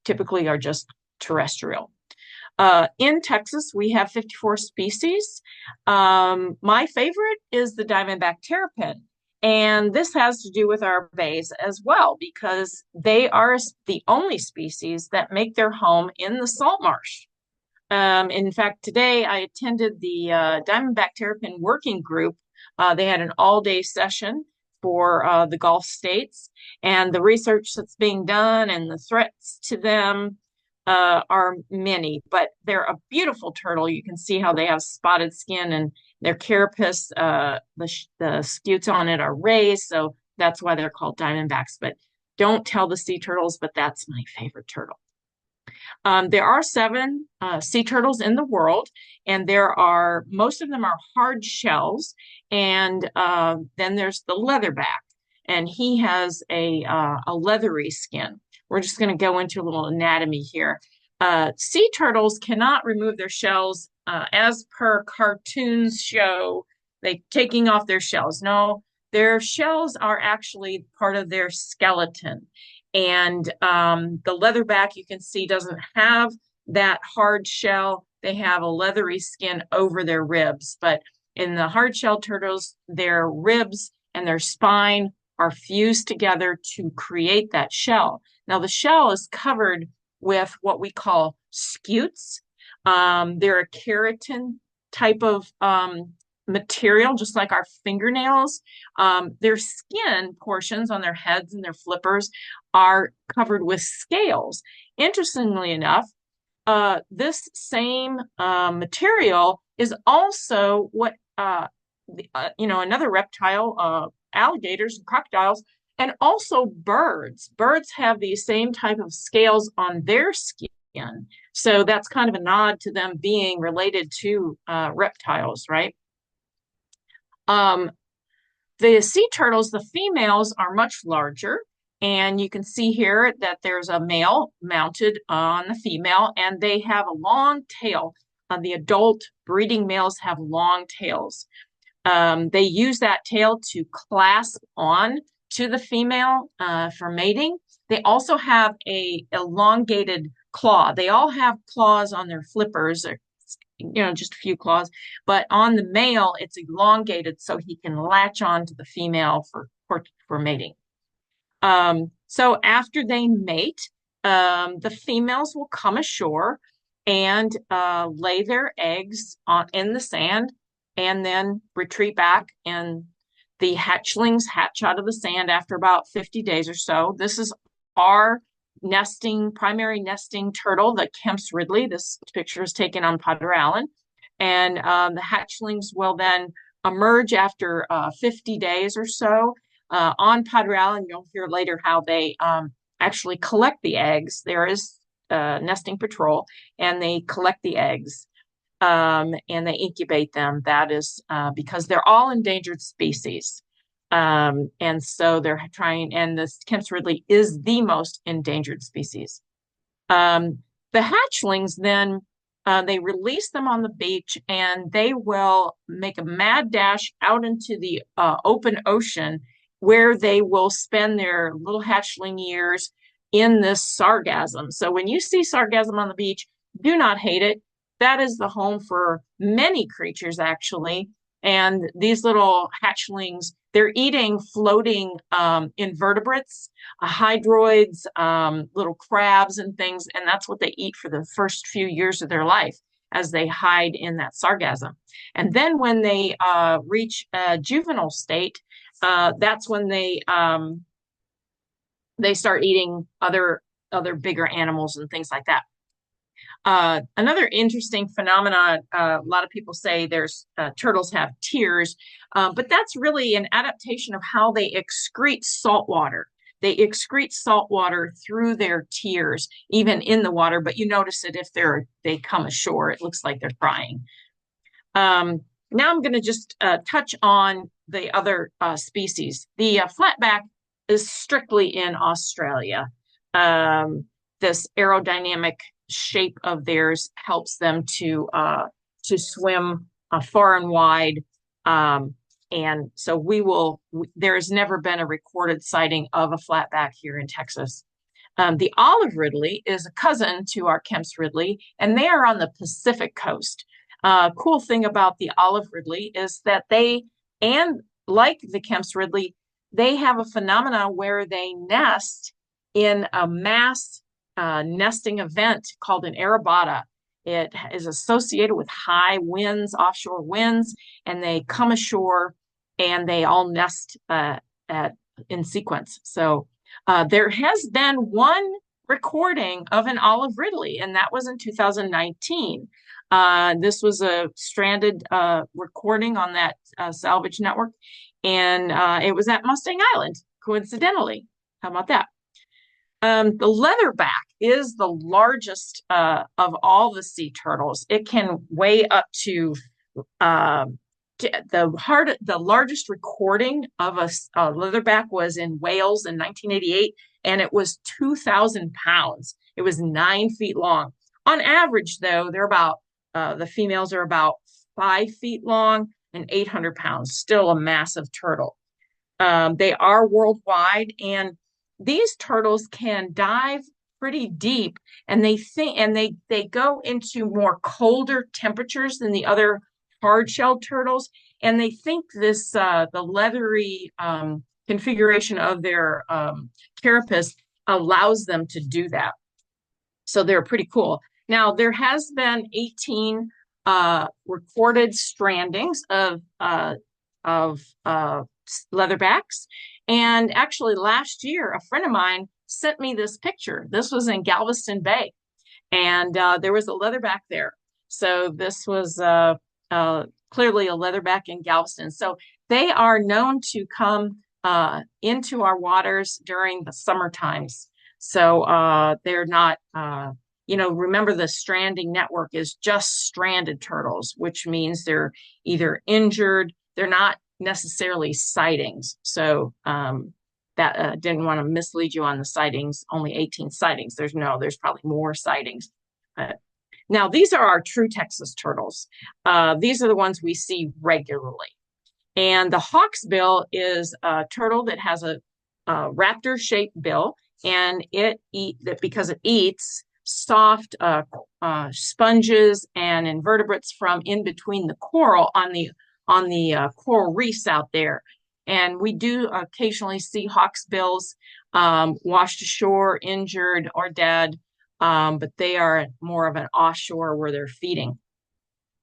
typically are just terrestrial. In Texas, we have 54 species. My favorite is the diamondback terrapin. And this has to do with our bays as well, because they are the only species that make their home in the salt marsh. In fact, today I attended the Diamondback Terrapin Working Group. They had an all-day session for the Gulf states, and the research that's being done and the threats to them are many, but they're a beautiful turtle. You can see how they have spotted skin, and their carapace, the scutes on it are raised, so that's why they're called diamondbacks. But don't tell the sea turtles, but that's my favorite turtle. There are 7 sea turtles in the world, and most of them are hard shells, and then there's the leatherback, and he has a leathery skin. We're just going to go into a little anatomy here. Sea turtles cannot remove their shells as per cartoons show, they taking off their shells. No, their shells are actually part of their skeleton. And the leatherback, you can see, doesn't have that hard shell. They have a leathery skin over their ribs. But in the hard shell turtles, their ribs and their spine are fused together to create that shell. Now, the shell is covered with what we call scutes. They're a keratin type of material, just like our fingernails. Their skin portions on their heads and their flippers are covered with scales. Interestingly enough, this same material is also what another reptile, alligators and crocodiles, and also birds. Birds have these same type of scales on their skin. So that's kind of a nod to them being related to reptiles, right? The sea turtles, the females are much larger, and you can see here that there's a male mounted on the female, and they have a long tail. The adult breeding males have long tails. They use that tail to clasp on to the female for mating. They also have a elongated claw. They all have claws on their flippers, just a few claws, but on the male, it's elongated so he can latch on to the female for mating. So after they mate, the females will come ashore and lay their eggs in the sand and then retreat back, and the hatchlings hatch out of the sand after about 50 days or so. This is our primary nesting turtle, the Kemp's Ridley. This picture is taken on Potter Island. And the hatchlings will then emerge after 50 days or so on Padre Island. You'll hear later how they actually collect the eggs. There is nesting patrol, and they collect the eggs and they incubate them. That is because they're all endangered species. And so they're trying, and the Kemp's Ridley is the most endangered species. The hatchlings then, they release them on the beach and they will make a mad dash out into the open ocean where they will spend their little hatchling years in this sargassum. So when you see sargassum on the beach, do not hate it. That is the home for many creatures, actually. And these little hatchlings, they're eating floating invertebrates, hydroids, little crabs and things, and that's what they eat for the first few years of their life as they hide in that sargassum. And then when they reach a juvenile state, that's when they start eating other bigger animals and things like that. Another interesting phenomenon, a lot of people say there's turtles have tears, but that's really an adaptation of how they excrete salt water. They excrete salt water through their tears, even in the water, but you notice it if they come ashore, it looks like they're crying. Now I'm going to just touch on the other species. The flatback is strictly in Australia. This aerodynamic shape of theirs helps them to swim far and wide. And so there has never been a recorded sighting of a flatback here in Texas. The olive ridley is a cousin to our Kemp's Ridley, and they are on the Pacific coast. Cool thing about the olive ridley is that and like the Kemp's Ridley, they have a phenomenon where they nest in a mass nesting event called an arrabata. It is associated with high winds, offshore winds, and they come ashore and they all nest in sequence. So there has been one recording of an olive ridley, and that was in 2019. This was a stranded recording on that salvage network, and it was at Mustang Island, coincidentally. How about that? The leatherback is the largest of all the sea turtles. It can weigh up to the largest recording of a leatherback was in Wales in 1988, and it was 2,000 pounds. It was 9 feet long. On average, though, they're about the females are about 5 feet long and 800 pounds. Still a massive turtle. They are worldwide, and these turtles can dive pretty deep, and they go into more colder temperatures than the other hard-shelled turtles. And they think this the leathery configuration of their carapace allows them to do that. So they're pretty cool. Now there has been 18 recorded strandings of leatherbacks. And actually last year, a friend of mine sent me this picture. This was in Galveston Bay, and there was a leatherback there. So this was clearly a leatherback in Galveston. So they are known to come into our waters during the summer times. So they're not, remember the stranding network is just stranded turtles, which means they're either injured, they're not necessarily sightings. So that didn't want to mislead you on the sightings, only 18 sightings. There's probably more sightings. Now, these are our true Texas turtles. These are the ones we see regularly. And the hawksbill is a turtle that has a raptor-shaped bill, and because it eats soft sponges and invertebrates from in between the coral on the coral reefs out there. And we do occasionally see hawksbills washed ashore, injured or dead, but they are more of an offshore where they're feeding.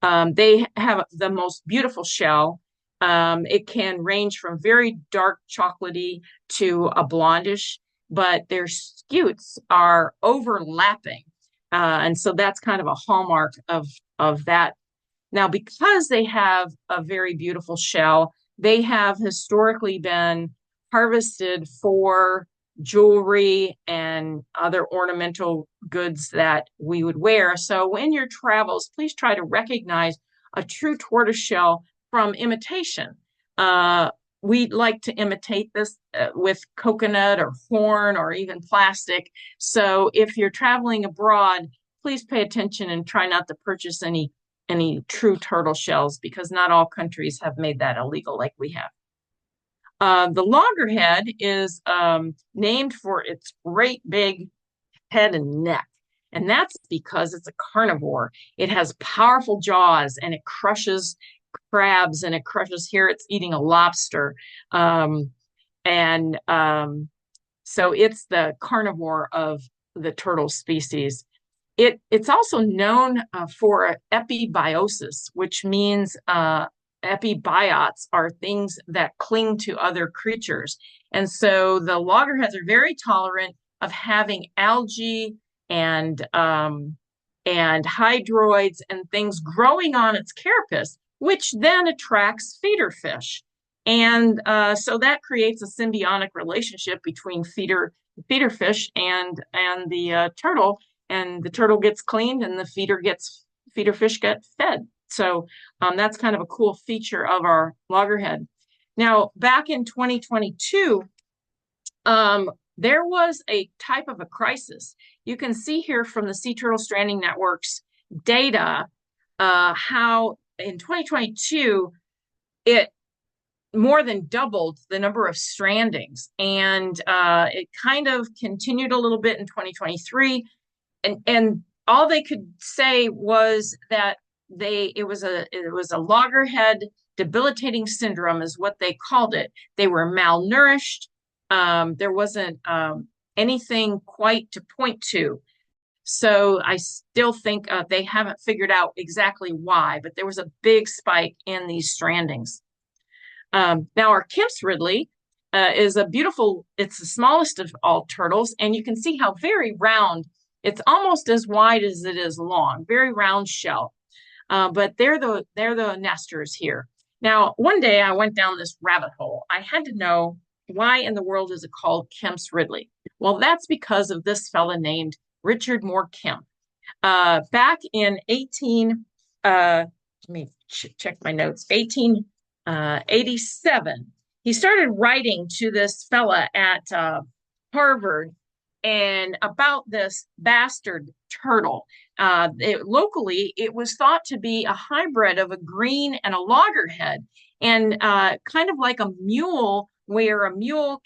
They have the most beautiful shell. It can range from very dark chocolatey to a blondish, but their scutes are overlapping. And so that's kind of a hallmark of that Now, because they have a very beautiful shell, they have historically been harvested for jewelry and other ornamental goods that we would wear. So in your travels, please try to recognize a true tortoiseshell from imitation. We like to imitate this with coconut or horn or even plastic. So if you're traveling abroad, please pay attention and try not to purchase any true turtle shells, because not all countries have made that illegal like we have. The loggerhead is named for its great big head and neck. And that's because it's a carnivore. It has powerful jaws and it crushes crabs and it crushes, here it's eating a lobster. And so it's the carnivore of the turtle species. It's also known for epibiosis, which means epibiots are things that cling to other creatures. And so the loggerheads are very tolerant of having algae and hydroids and things growing on its carapace, which then attracts feeder fish. And so that creates a symbiotic relationship between feeder fish and the turtle, and the turtle gets cleaned and the feeder fish get fed. So that's kind of a cool feature of our loggerhead. Now, back in 2022, there was a type of a crisis. You can see here from the Sea Turtle Stranding Network's data how in 2022, it more than doubled the number of strandings. And it kind of continued a little bit in 2023. And all they could say was that it was a loggerhead debilitating syndrome is what they called it. They were malnourished. There wasn't anything quite to point to. So I still think they haven't figured out exactly why, but there was a big spike in these strandings. Now our Kemp's Ridley is it's the smallest of all turtles, and you can see how very round. It's almost as wide as it is long, very round shell. But they're the nesters here. Now, one day I went down this rabbit hole. I had to know, why in the world is it called Kemp's Ridley? Well, that's because of this fella named Richard Moore Kemp. Back in let me check my notes, 1887, he started writing to this fella at Harvard and about this bastard turtle. Locally, it was thought to be a hybrid of a green and a loggerhead, and kind of like a mule, where a mule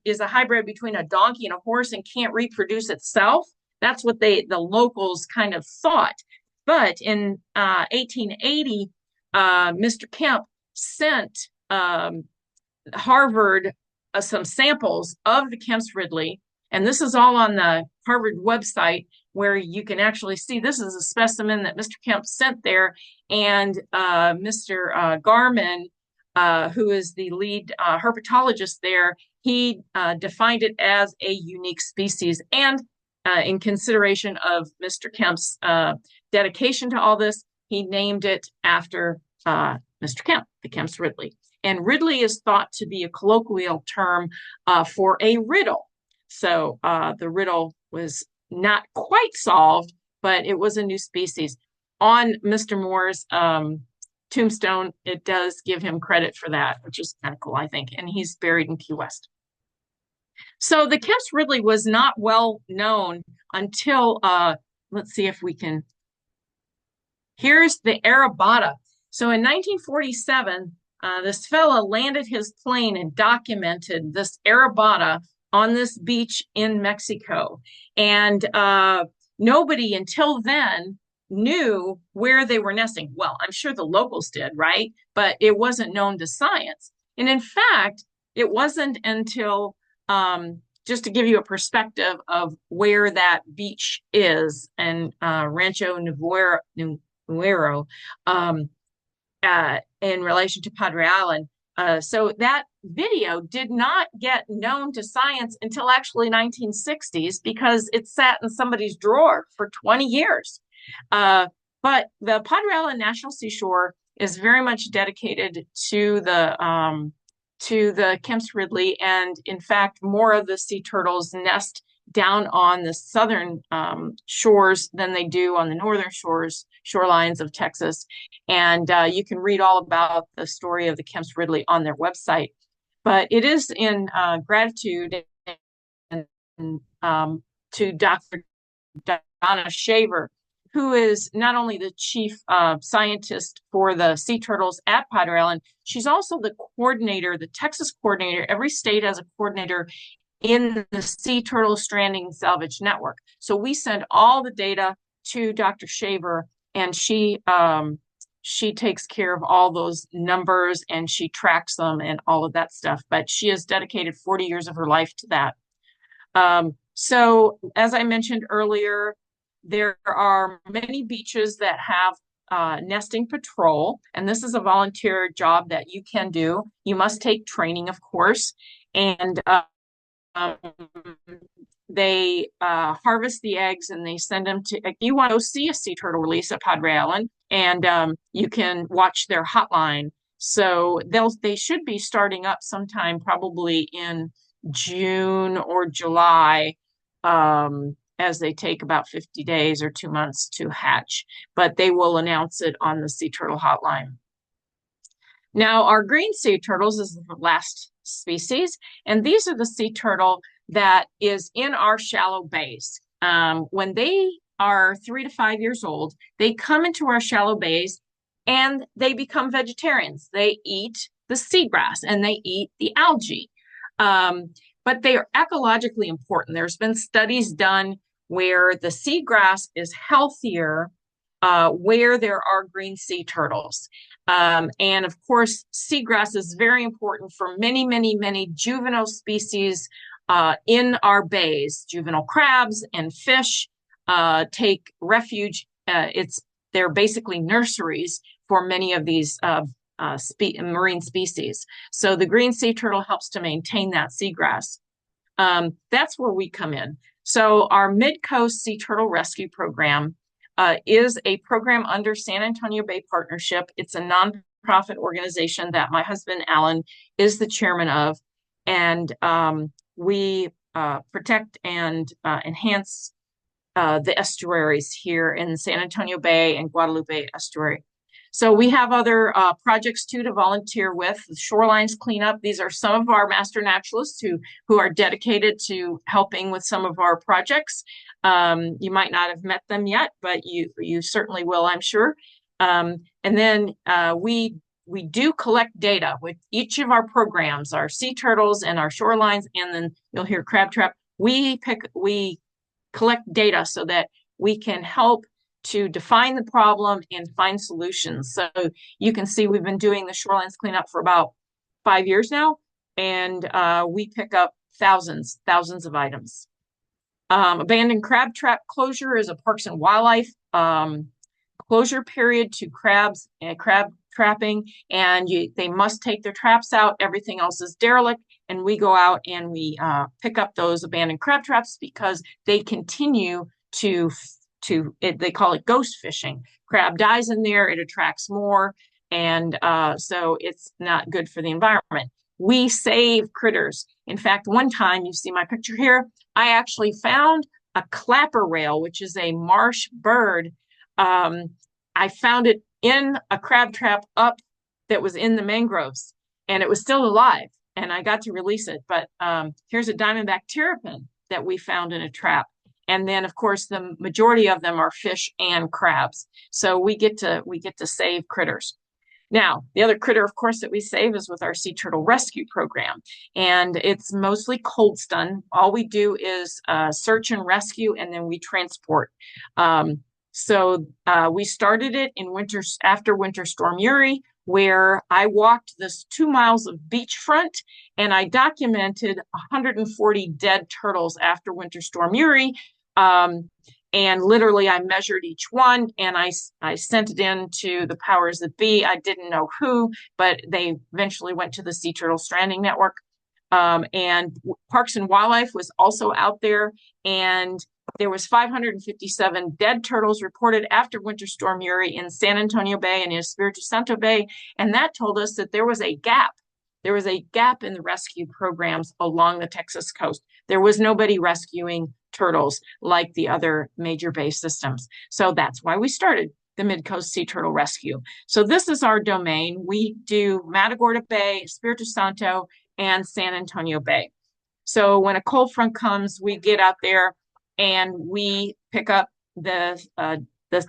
is a hybrid between a donkey and a horse and can't reproduce itself. That's what the locals kind of thought. But in 1880, Mr. Kemp sent Harvard some samples of the Kemp's Ridley. And this is all on the Harvard website, where you can actually see this is a specimen that Mr. Kemp sent there. And Mr. Garman, who is the lead herpetologist there, he defined it as a unique species. And in consideration of Mr. Kemp's dedication to all this, he named it after Mr. Kemp, the Kemp's Ridley. And Ridley is thought to be a colloquial term for a riddle. So the riddle was not quite solved, but it was a new species. On Mr. Moore's tombstone, it does give him credit for that, which is kind of cool, I think. And he's buried in Key West. So the Kemp's Ridley was not well known until, let's see if we can. Here's the Arabata. So in 1947, this fella landed his plane and documented this Arabata on this beach in Mexico. And nobody until then knew where they were nesting. Well, I'm sure the locals did, right? But it wasn't known to science. And in fact, it wasn't until, just to give you a perspective of where that beach is, and Rancho Nuevo, in relation to Padre Island. So that video did not get known to science until actually 1960s, because it sat in somebody's drawer for 20 years. But the Padre Island National Seashore is very much dedicated to the Kemp's Ridley, and in fact, more of the sea turtles nest down on the southern shores than they do on the northern shorelines of Texas. And you can read all about the story of the Kemp's Ridley on their website. But it is in gratitude to Dr. Donna Shaver, who is not only the chief scientist for the sea turtles at Padre Island, she's also the coordinator, the Texas coordinator. Every state has a coordinator in the Sea Turtle Stranding Salvage Network. So we send all the data to Dr. Shaver, and she takes care of all those numbers, and she tracks them and all of that stuff. But she has dedicated 40 years of her life to that. So as I mentioned earlier, there are many beaches that have nesting patrol, and this is a volunteer job that you can do. You must take training, of course, and they harvest the eggs and they send them to, if you want to see a sea turtle release at Padre Island, and you can watch their hotline. So they should be starting up sometime probably in June or July, as they take about 50 days or 2 months to hatch, but they will announce it on the Sea Turtle Hotline. Now, our green sea turtles is the last species, and these are the sea turtle that is in our shallow bays. When they are 3 to 5 years old, they come into our shallow bays and they become vegetarians. They eat the seagrass and they eat the algae. But they are ecologically important. There's been studies done where the seagrass is healthier where there are green sea turtles. And of course, seagrass is very important for many, many, many juvenile species in our bays. Juvenile crabs and fish take refuge. They're basically nurseries for many of these marine species. So the green sea turtle helps to maintain that seagrass. That's where we come in. So our Mid-Coast Sea Turtle Rescue Program is a program under San Antonio Bay Partnership. It's a nonprofit organization that my husband, Alan, is the chairman of. And we protect and enhance the estuaries here in San Antonio Bay and Guadalupe Estuary. So we have other projects too to volunteer with. The shorelines cleanup. These are some of our master naturalists who are dedicated to helping with some of our projects. You might not have met them yet, but you certainly will, I'm sure. And then we do collect data with each of our programs, our sea turtles and our shorelines, and then you'll hear crab trap. We collect data so that we can help to define the problem and find solutions. So you can see we've been doing the shorelines cleanup for about 5 years now, and we pick up thousands of items. Abandoned crab trap closure is a Parks and Wildlife closure period to crabs and crab trapping, and they must take their traps out. Everything else is derelict, and we go out and we pick up those abandoned crab traps because they continue they call it ghost fishing. Crab dies in there, it attracts more, and so it's not good for the environment. We save critters. In fact, one time, you see my picture here, I actually found a clapper rail, which is a marsh bird. I found it in a crab trap up that was in the mangroves, and it was still alive, and I got to release it. But here's a diamondback terrapin that we found in a trap. And then, of course, the majority of them are fish and crabs. So we get to save critters. Now, the other critter, of course, that we save is with our Sea Turtle Rescue Program. And it's mostly cold stun. All we do is search and rescue, and then we transport. So we started it in after Winter Storm Uri, where I walked this 2 miles of beachfront, and I documented 140 dead turtles after Winter Storm Uri. And literally I measured each one, and I sent it in to the powers that be. I didn't know who, but they eventually went to the Sea Turtle Stranding Network. And Parks and Wildlife was also out there, and there was 557 dead turtles reported after Winter Storm Uri in San Antonio Bay and in Espiritu Santo Bay. And that told us that there was a gap. There was a gap in the rescue programs along the Texas coast. There was nobody rescuing turtles like the other major bay systems. So that's why we started the Mid-Coast Sea Turtle Rescue. So this is our domain. We do Matagorda Bay, Espiritu Santo, and San Antonio Bay. So when a cold front comes, we get out there and we pick up the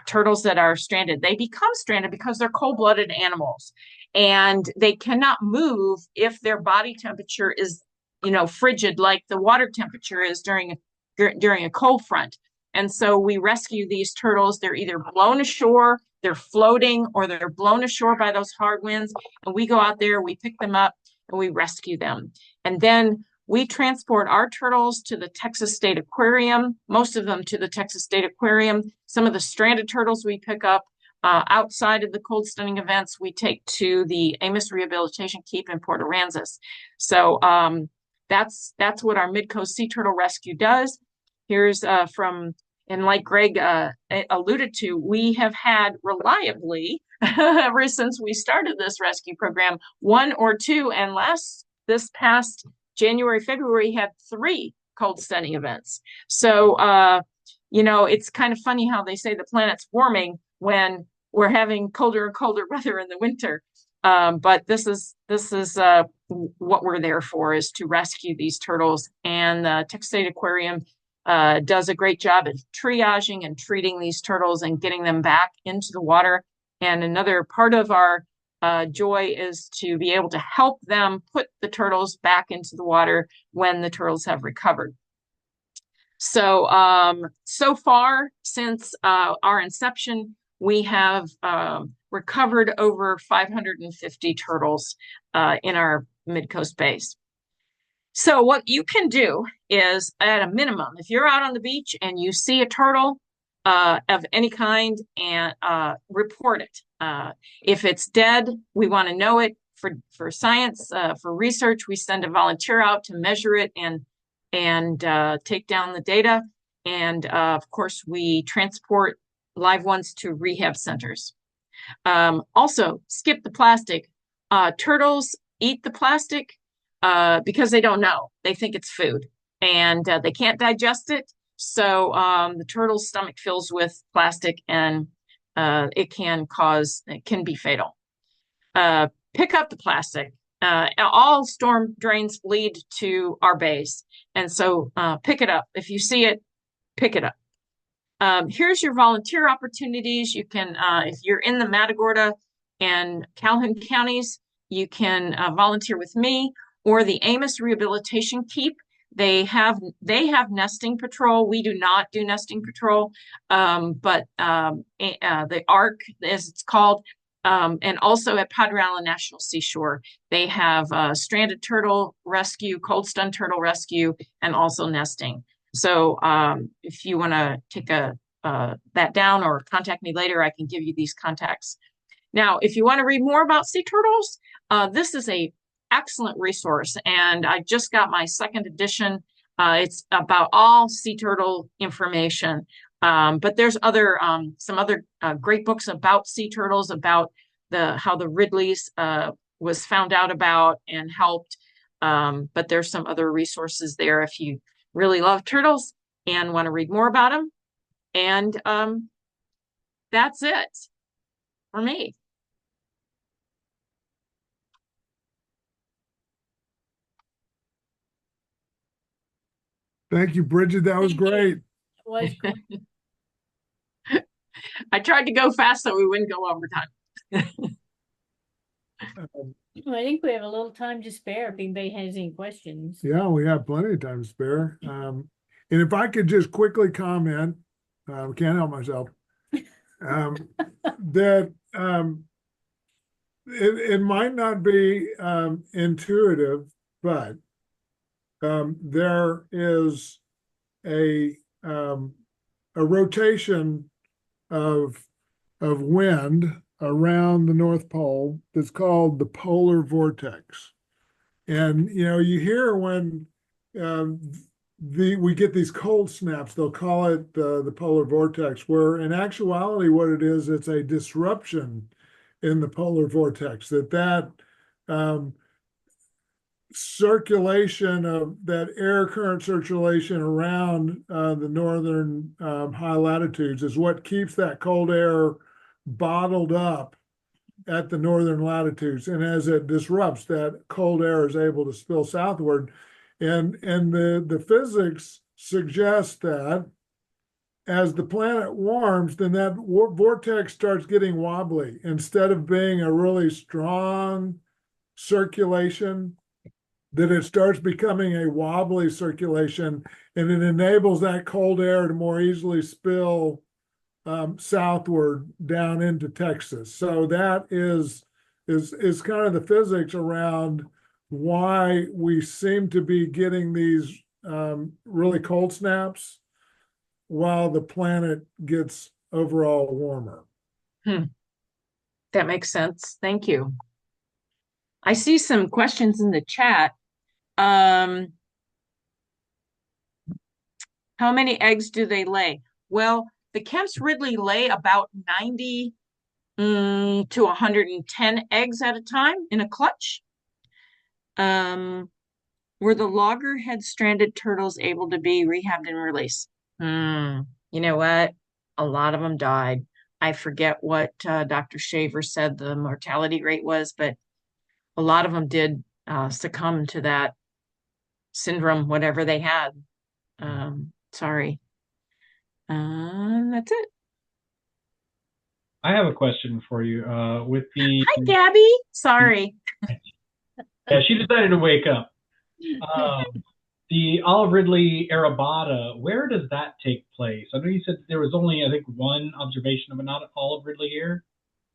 turtles that are stranded. They become stranded because they're cold-blooded animals, and they cannot move if their body temperature is, frigid like the water temperature is during a cold front. And so we rescue these turtles. They're either blown ashore, they're floating, or they're blown ashore by those hard winds. And we go out there, we pick them up, and we rescue them. And then we transport our turtles to the Texas State Aquarium, most of them to the Texas State Aquarium. Some of the stranded turtles we pick up outside of the cold stunning events, we take to the Amos Rehabilitation Keep in Port Aransas. So that's what our Mid-Coast Sea Turtle Rescue does. Here's and like Greg alluded to, we have had reliably, ever since we started this rescue program, 1 or 2, and this past January, February, had 3 cold stunning events. So, it's kind of funny how they say the planet's warming when we're having colder and colder weather in the winter. But this is what we're there for, is to rescue these turtles. And the Texas State Aquarium does a great job at triaging and treating these turtles and getting them back into the water. And another part of our joy is to be able to help them put the turtles back into the water when the turtles have recovered. So, so far since our inception, we have recovered over 550 turtles in our Mid-Coast base. So what you can do is, at a minimum, if you're out on the beach and you see a turtle of any kind, and report it. If it's dead, we want to know it for science, for research. We send a volunteer out to measure it and take down the data. And of course, we transport live ones to rehab centers. Also, skip the plastic. Turtles eat the plastic because they don't know. They think it's food, and they can't digest it. So the turtle's stomach fills with plastic, and it can be fatal. Pick up the plastic. All storm drains lead to our base, and so pick it up. If you see it, pick it up. Here's your volunteer opportunities. You can, if you're in the Matagorda and Calhoun counties, you can volunteer with me or the Amos Rehabilitation Keep. They have nesting patrol. We do not do nesting patrol, but the ARC, as it's called, and also at Padre Island National Seashore, they have stranded turtle rescue, cold stun turtle rescue, and also nesting. So if you want to take that down or contact me later, I can give you these contacts. Now, if you want to read more about sea turtles, this is a excellent resource, and I just got my 2nd edition. It's about all sea turtle information, but there's some other great books about sea turtles, about how the Ridleys was found out about and helped. But there's some other resources there if you really love turtles and want to read more about them. And that's it for me. Thank you, Bridget. That was Thank you. great. Was I tried to go fast so we wouldn't go over time. I think we have a little time to spare if anybody has any questions. Yeah, we have plenty of time to spare. And if I could just quickly comment, can't help myself, that it might not be intuitive, but there is a rotation of wind around the North Pole that's called the polar vortex. And you hear when um, we get these cold snaps, they'll call it the polar vortex, where in actuality, what it is, it's a disruption in the polar vortex. That circulation of that air current circulation around the northern high latitudes is what keeps that cold air bottled up at the northern latitudes. And as it disrupts, that cold air is able to spill southward. And the physics suggest that as the planet warms, then that vortex starts getting wobbly. Instead of being a really strong circulation, that it starts becoming a wobbly circulation, and it enables that cold air to more easily spill southward down into Texas. So that is kind of the physics around why we seem to be getting these really cold snaps while the planet gets overall warmer. That makes sense. Thank you. I see some questions in the chat. How many eggs do they lay? Well, the Kemp's Ridley lay about 90 to 110 eggs at a time in a clutch. Were the loggerhead stranded turtles able to be rehabbed and released? You know what? A lot of them died. I forget what Dr. Shaver said the mortality rate was, but a lot of them did succumb to that syndrome, whatever they had. Sorry. That's it. I have a question for you. With the Hi, Gabby. Sorry. Yeah, she decided to wake up. The Olive Ridley Arabata, where does that take place? I know you said there was only, I think, one observation of an Olive Ridley here.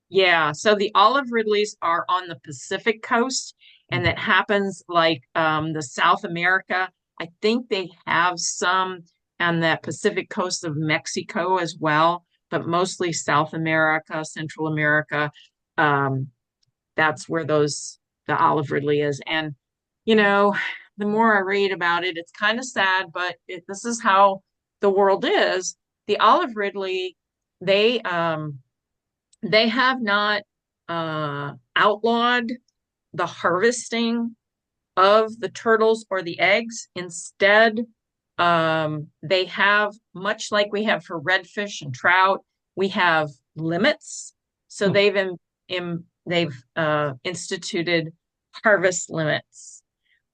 Yeah, so the Olive Ridleys are on the Pacific coast, and that happens like the South America. I think they have some on that Pacific coast of Mexico as well, but mostly South America, Central America. That's where the Olive Ridley is. And, the more I read about it, it's kind of sad, but this is how the world is. The Olive Ridley, they have not outlawed the harvesting of the turtles or the eggs. Instead, they have, much like we have for redfish and trout, we have limits. So they've instituted harvest limits.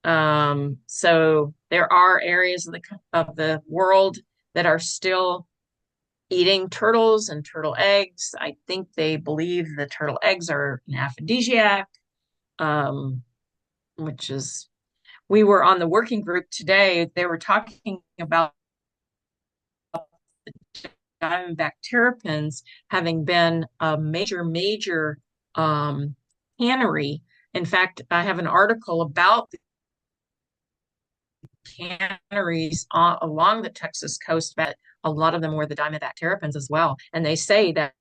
So there are areas of the world that are still eating turtles and turtle eggs. I think they believe the turtle eggs are an aphrodisiac, which is, we were on the working group today. They were talking about diamondback terrapins having been a major cannery. In fact, I have an article about the canneries along the Texas coast, but a lot of them were the diamondback terrapins as well. And they say that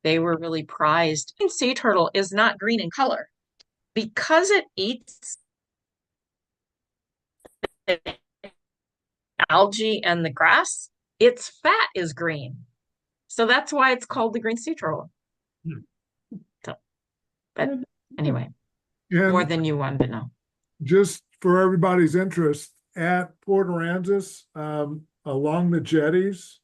they were really prized. Green sea turtle is not green in color because it eats algae and the grass. Its fat is green, so that's why it's called the green sea turtle. So, but anyway, more than you wanted to know. Just for everybody's interest, at Port Aransas, along the jetties,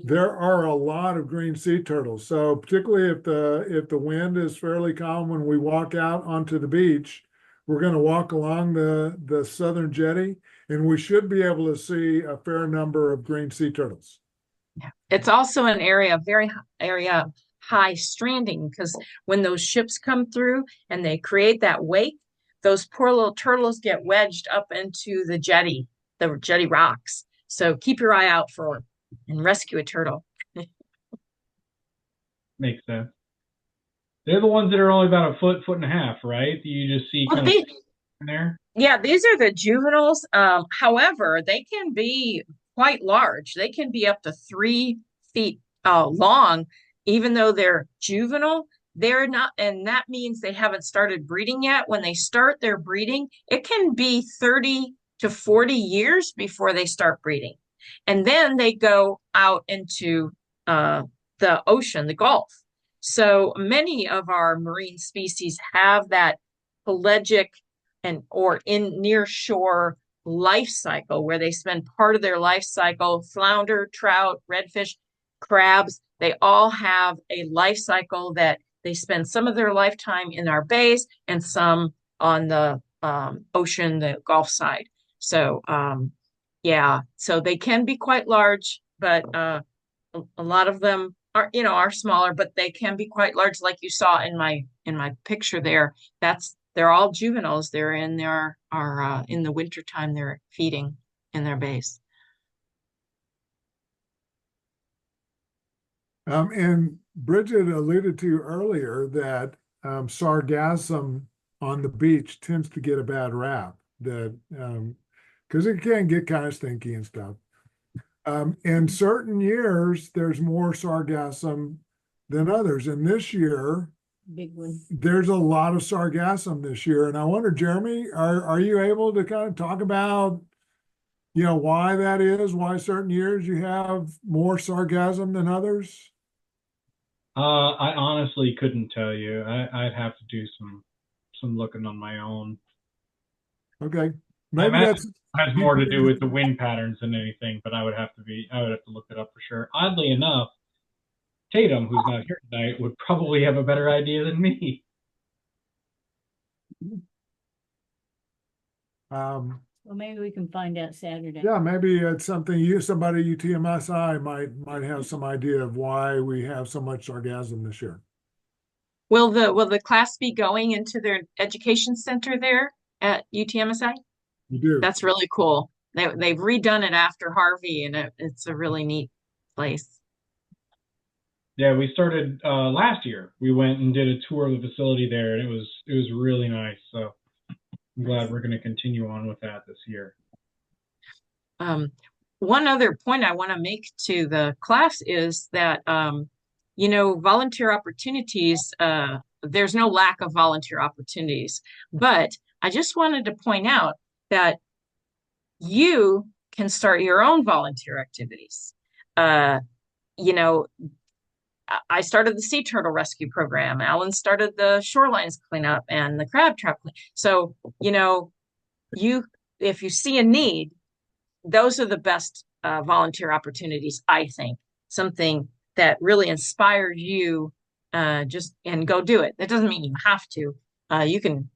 there are a lot of green sea turtles. So particularly if the wind is fairly calm when we walk out onto the beach, we're going to walk along the southern jetty, and we should be able to see a fair number of green sea turtles. Yeah. It's also an area, high stranding, because when those ships come through and they create that wake, those poor little turtles get wedged up into the jetty rocks. So keep your eye out for and rescue a turtle. Makes sense. They're the ones that are only about a foot and a half, right? You just see kind of in there. Yeah, these are the juveniles. However, they can be quite large. They can be up to 3 feet long, even though they're juvenile. they're not, and that means they haven't started breeding yet. When they start their breeding, it can be 30 to 40 years before they start breeding. And then they go out into the ocean, the Gulf. So many of our marine species have that pelagic and or in near shore life cycle where they spend part of their life cycle. Flounder, trout, redfish, crabs, they all have a life cycle that they spend some of their lifetime in our bays and some on the ocean, the Gulf side. So yeah, so they can be quite large, but a lot of them are, are smaller, but they can be quite large, like you saw in my picture there. They're all juveniles. They're in their are in the wintertime, they're feeding in their bays. And Bridget alluded to earlier that sargassum on the beach tends to get a bad rap, that because it can get kind of stinky and stuff. In certain years, there's more sargassum than others. And this year, Big one. there's a lot of sargassum this year. And I wonder, Jeremy, are you able to kind of talk about, why that is, why certain years you have more sargassum than others? I honestly couldn't tell you. I'd have to do some looking on my own. Okay. I Maybe imagine that's it has more to do with the wind patterns than anything, but I would have to look it up for sure. Oddly enough, Tatum, who's not here tonight, would probably have a better idea than me. Well, maybe we can find out Saturday. Yeah, maybe it's something somebody at UTMSI might have some idea of why we have so much sargassum this year. Will the class be going into their education center there at UTMSI? You do. That's really cool. They've redone it after Harvey, and it's a really neat place. Yeah, we started last year. We went and did a tour of the facility there, and it was really nice. So I'm glad we're going to continue on with that this year. One other point I want to make to the class is that volunteer opportunities. There's no lack of volunteer opportunities, but I just wanted to point out that you can start your own volunteer activities. I started the sea turtle rescue program. Alan started the shorelines cleanup and the crab trap. So, if you see a need, those are the best volunteer opportunities, I think. Something that really inspires you, and go do it. That doesn't mean you have to.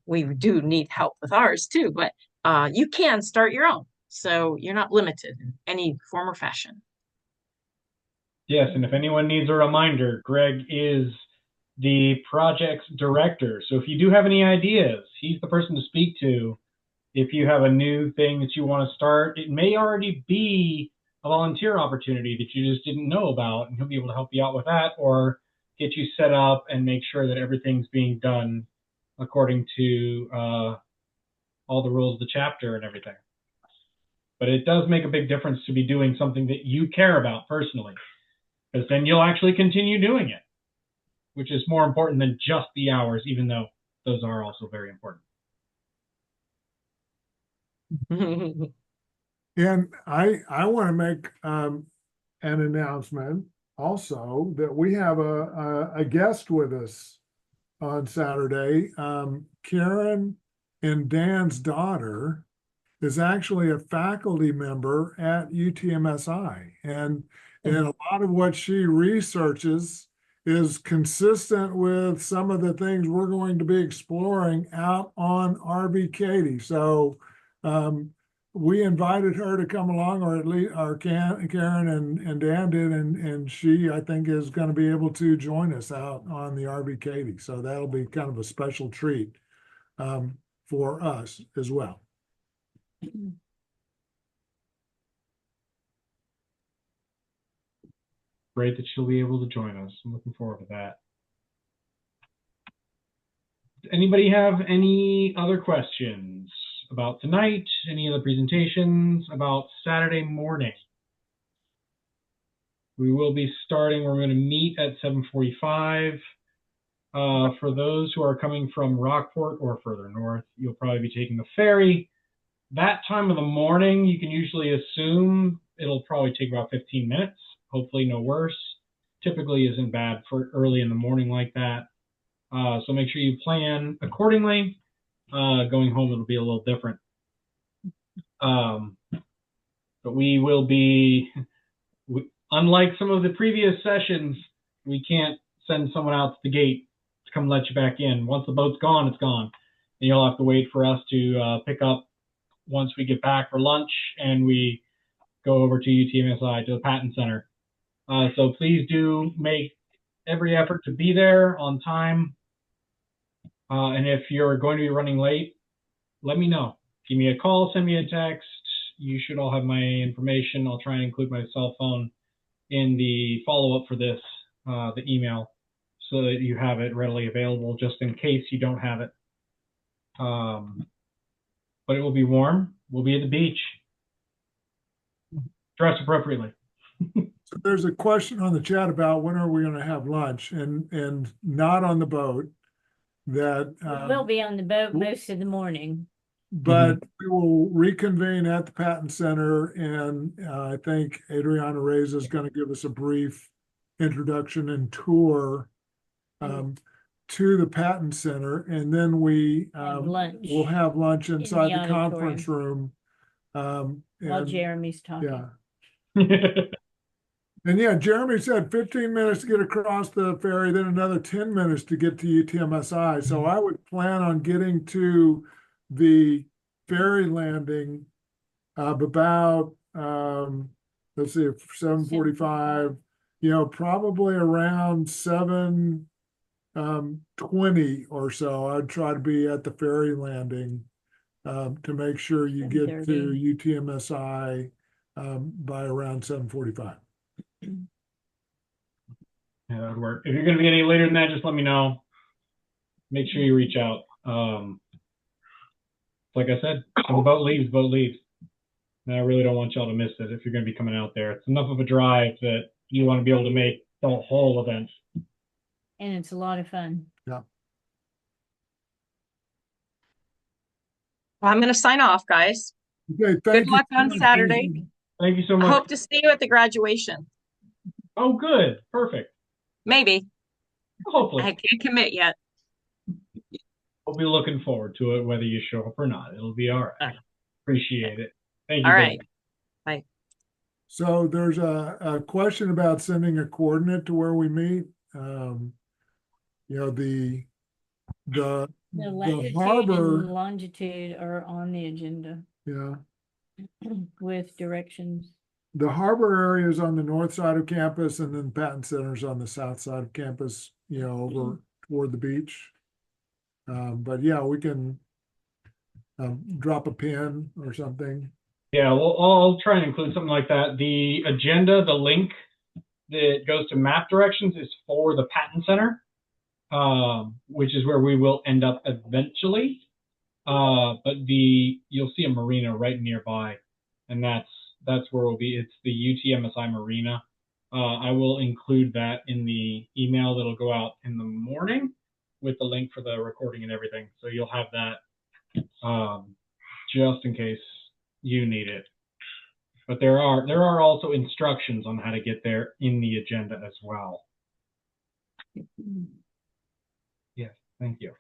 We do need help with ours too, but you can start your own. So you're not limited in any form or fashion. Yes, and if anyone needs a reminder, Greg is the project's director. So if you do have any ideas, he's the person to speak to. If you have a new thing that you want to start, it may already be a volunteer opportunity that you just didn't know about, and he'll be able to help you out with that or get you set up and make sure that everything's being done according to all the rules of the chapter and everything. But it does make a big difference to be doing something that you care about personally, because then you'll actually continue doing it, which is more important than just the hours, even though those are also very important. And I want to make an announcement also that we have a guest with us on Saturday. Karen and Dan's daughter is actually a faculty member at UTMSI, and a lot of what she researches is consistent with some of the things we're going to be exploring out on RV Katy. So we invited her to come along, or at least Karen and Dan did, and she, I think, is going to be able to join us out on the RV Katy. So that'll be kind of a special treat for us as well. Great that she'll be able to join us. I'm looking forward to that. Does anybody have any other questions about tonight? Any other presentations about Saturday morning? We will be starting. We're going to meet at 7:45. For those who are coming from Rockport or further north, you'll probably be taking the ferry. That time of the morning, you can usually assume it'll probably take about 15 minutes, hopefully no worse. Typically isn't bad for early in the morning like that. So make sure you plan accordingly. Going home, it'll be a little different. But we will be, unlike some of the previous sessions, we can't send someone out to the gate to come let you back in. Once the boat's gone, it's gone. And you'll have to wait for us to pick up once we get back for lunch and we go over to UTMSI, to the Patton Center. So please do make every effort to be there on time. And if you're going to be running late, let me know. Give me a call, send me a text. You should all have my information. I'll try and include my cell phone in the follow-up for this, the email, so that you have it readily available just in case you don't have it. But it will be warm. We'll be at the beach. Dress appropriately. So there's a question on the chat about when are we going to have lunch, and not on the boat. That We'll be on the boat most of the morning. but we will reconvene at the Patton Center, and I think Adriana Reyes is going to give us a brief introduction and tour to the Patton Center, and then we lunch we'll have lunch inside the auditorium. conference room. While And Jeremy's talking. yeah, and yeah, Jeremy said 15 minutes to get across the ferry, then another 10 minutes to get to UTMSI. So I would plan on getting to the ferry landing about let's see, 7:45, probably around 7:20 or so. I'd try to be at the ferry landing to make sure you get to 7:30. UTMSI by around 7:45. Yeah, that would work. If you're going to be any later than that, just let me know. Make sure you reach out. Like I said, when the boat leaves, And I really don't want y'all to miss it if you're going to be coming out there. It's enough of a drive that you want to be able to make the whole event. And it's a lot of fun. Yeah. I'm going to sign off, guys. Okay, Good thank you. luck on Saturday. Thank you so I much. hope to see you at the graduation. Oh, good. Perfect. Maybe. Hopefully. I can't commit yet. We'll be looking forward to it, whether you show up or not. It'll be all right. Appreciate it. Thank you. All right. Bye. So there's a question about sending a coordinate to where we meet. The latitude harbor, and longitude are on the agenda with directions. the harbor area is on the north side of campus, and then Patton Center is on the south side of campus, over toward the beach. But yeah, we can drop a pin or something. Yeah, well, I'll try and include something like that. The agenda, the link that goes to map directions is for the Patton Center, which is where we will end up eventually. But you'll see a marina right nearby, and that's where we'll be. It's the UTMSI Marina. I will include that in the email that'll go out in the morning with the link for the recording and everything. So you'll have that just in case you need it. But there are also instructions on how to get there in the agenda as well. Yes, thank you.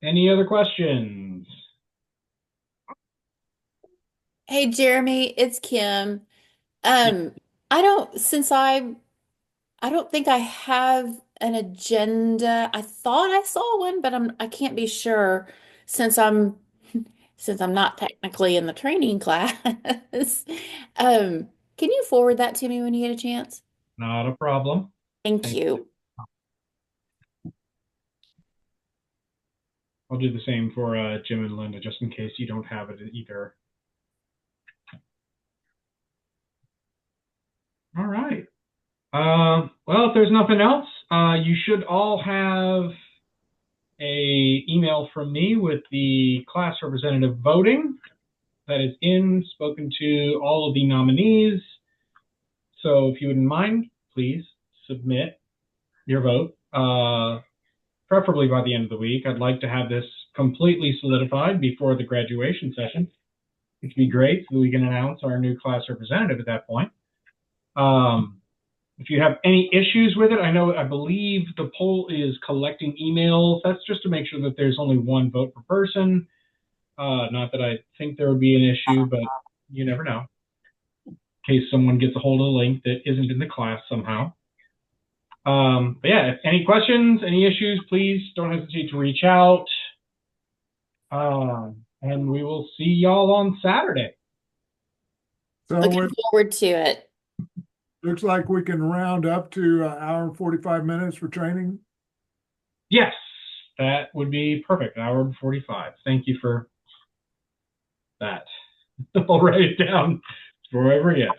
Any other questions? Hey Jeremy, it's Kim. I don't think I have an agenda. I thought I saw one, but I can't be sure since I'm not technically in the training class. Can you forward that to me when you get a chance? Not a problem. Thank you. I'll do the same for Jim and Linda, just in case you don't have it either. All right. Well, if there's nothing else, you should all have a email from me with the class representative voting that is spoken to all of the nominees. So if you wouldn't mind, please submit your vote, preferably by the end of the week. I'd like to have this completely solidified before the graduation session, which would be great so we can announce our new class representative at that point. If you have any issues with it, I believe the poll is collecting emails. That's just to make sure that there's only one vote per person. Not that I think there would be an issue, but you never know. In case someone gets a hold of the link that isn't in the class somehow. But yeah, if any questions, any issues, please don't hesitate to reach out. And we will see y'all on Saturday. So Looking it forward to it. looks like we can round up to an hour and 45 minutes for training. Yes, that would be perfect. Hour and 45. Thank you for that. I'll write it down before I forget.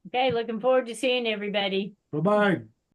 Okay, looking forward to seeing everybody. Bye-bye.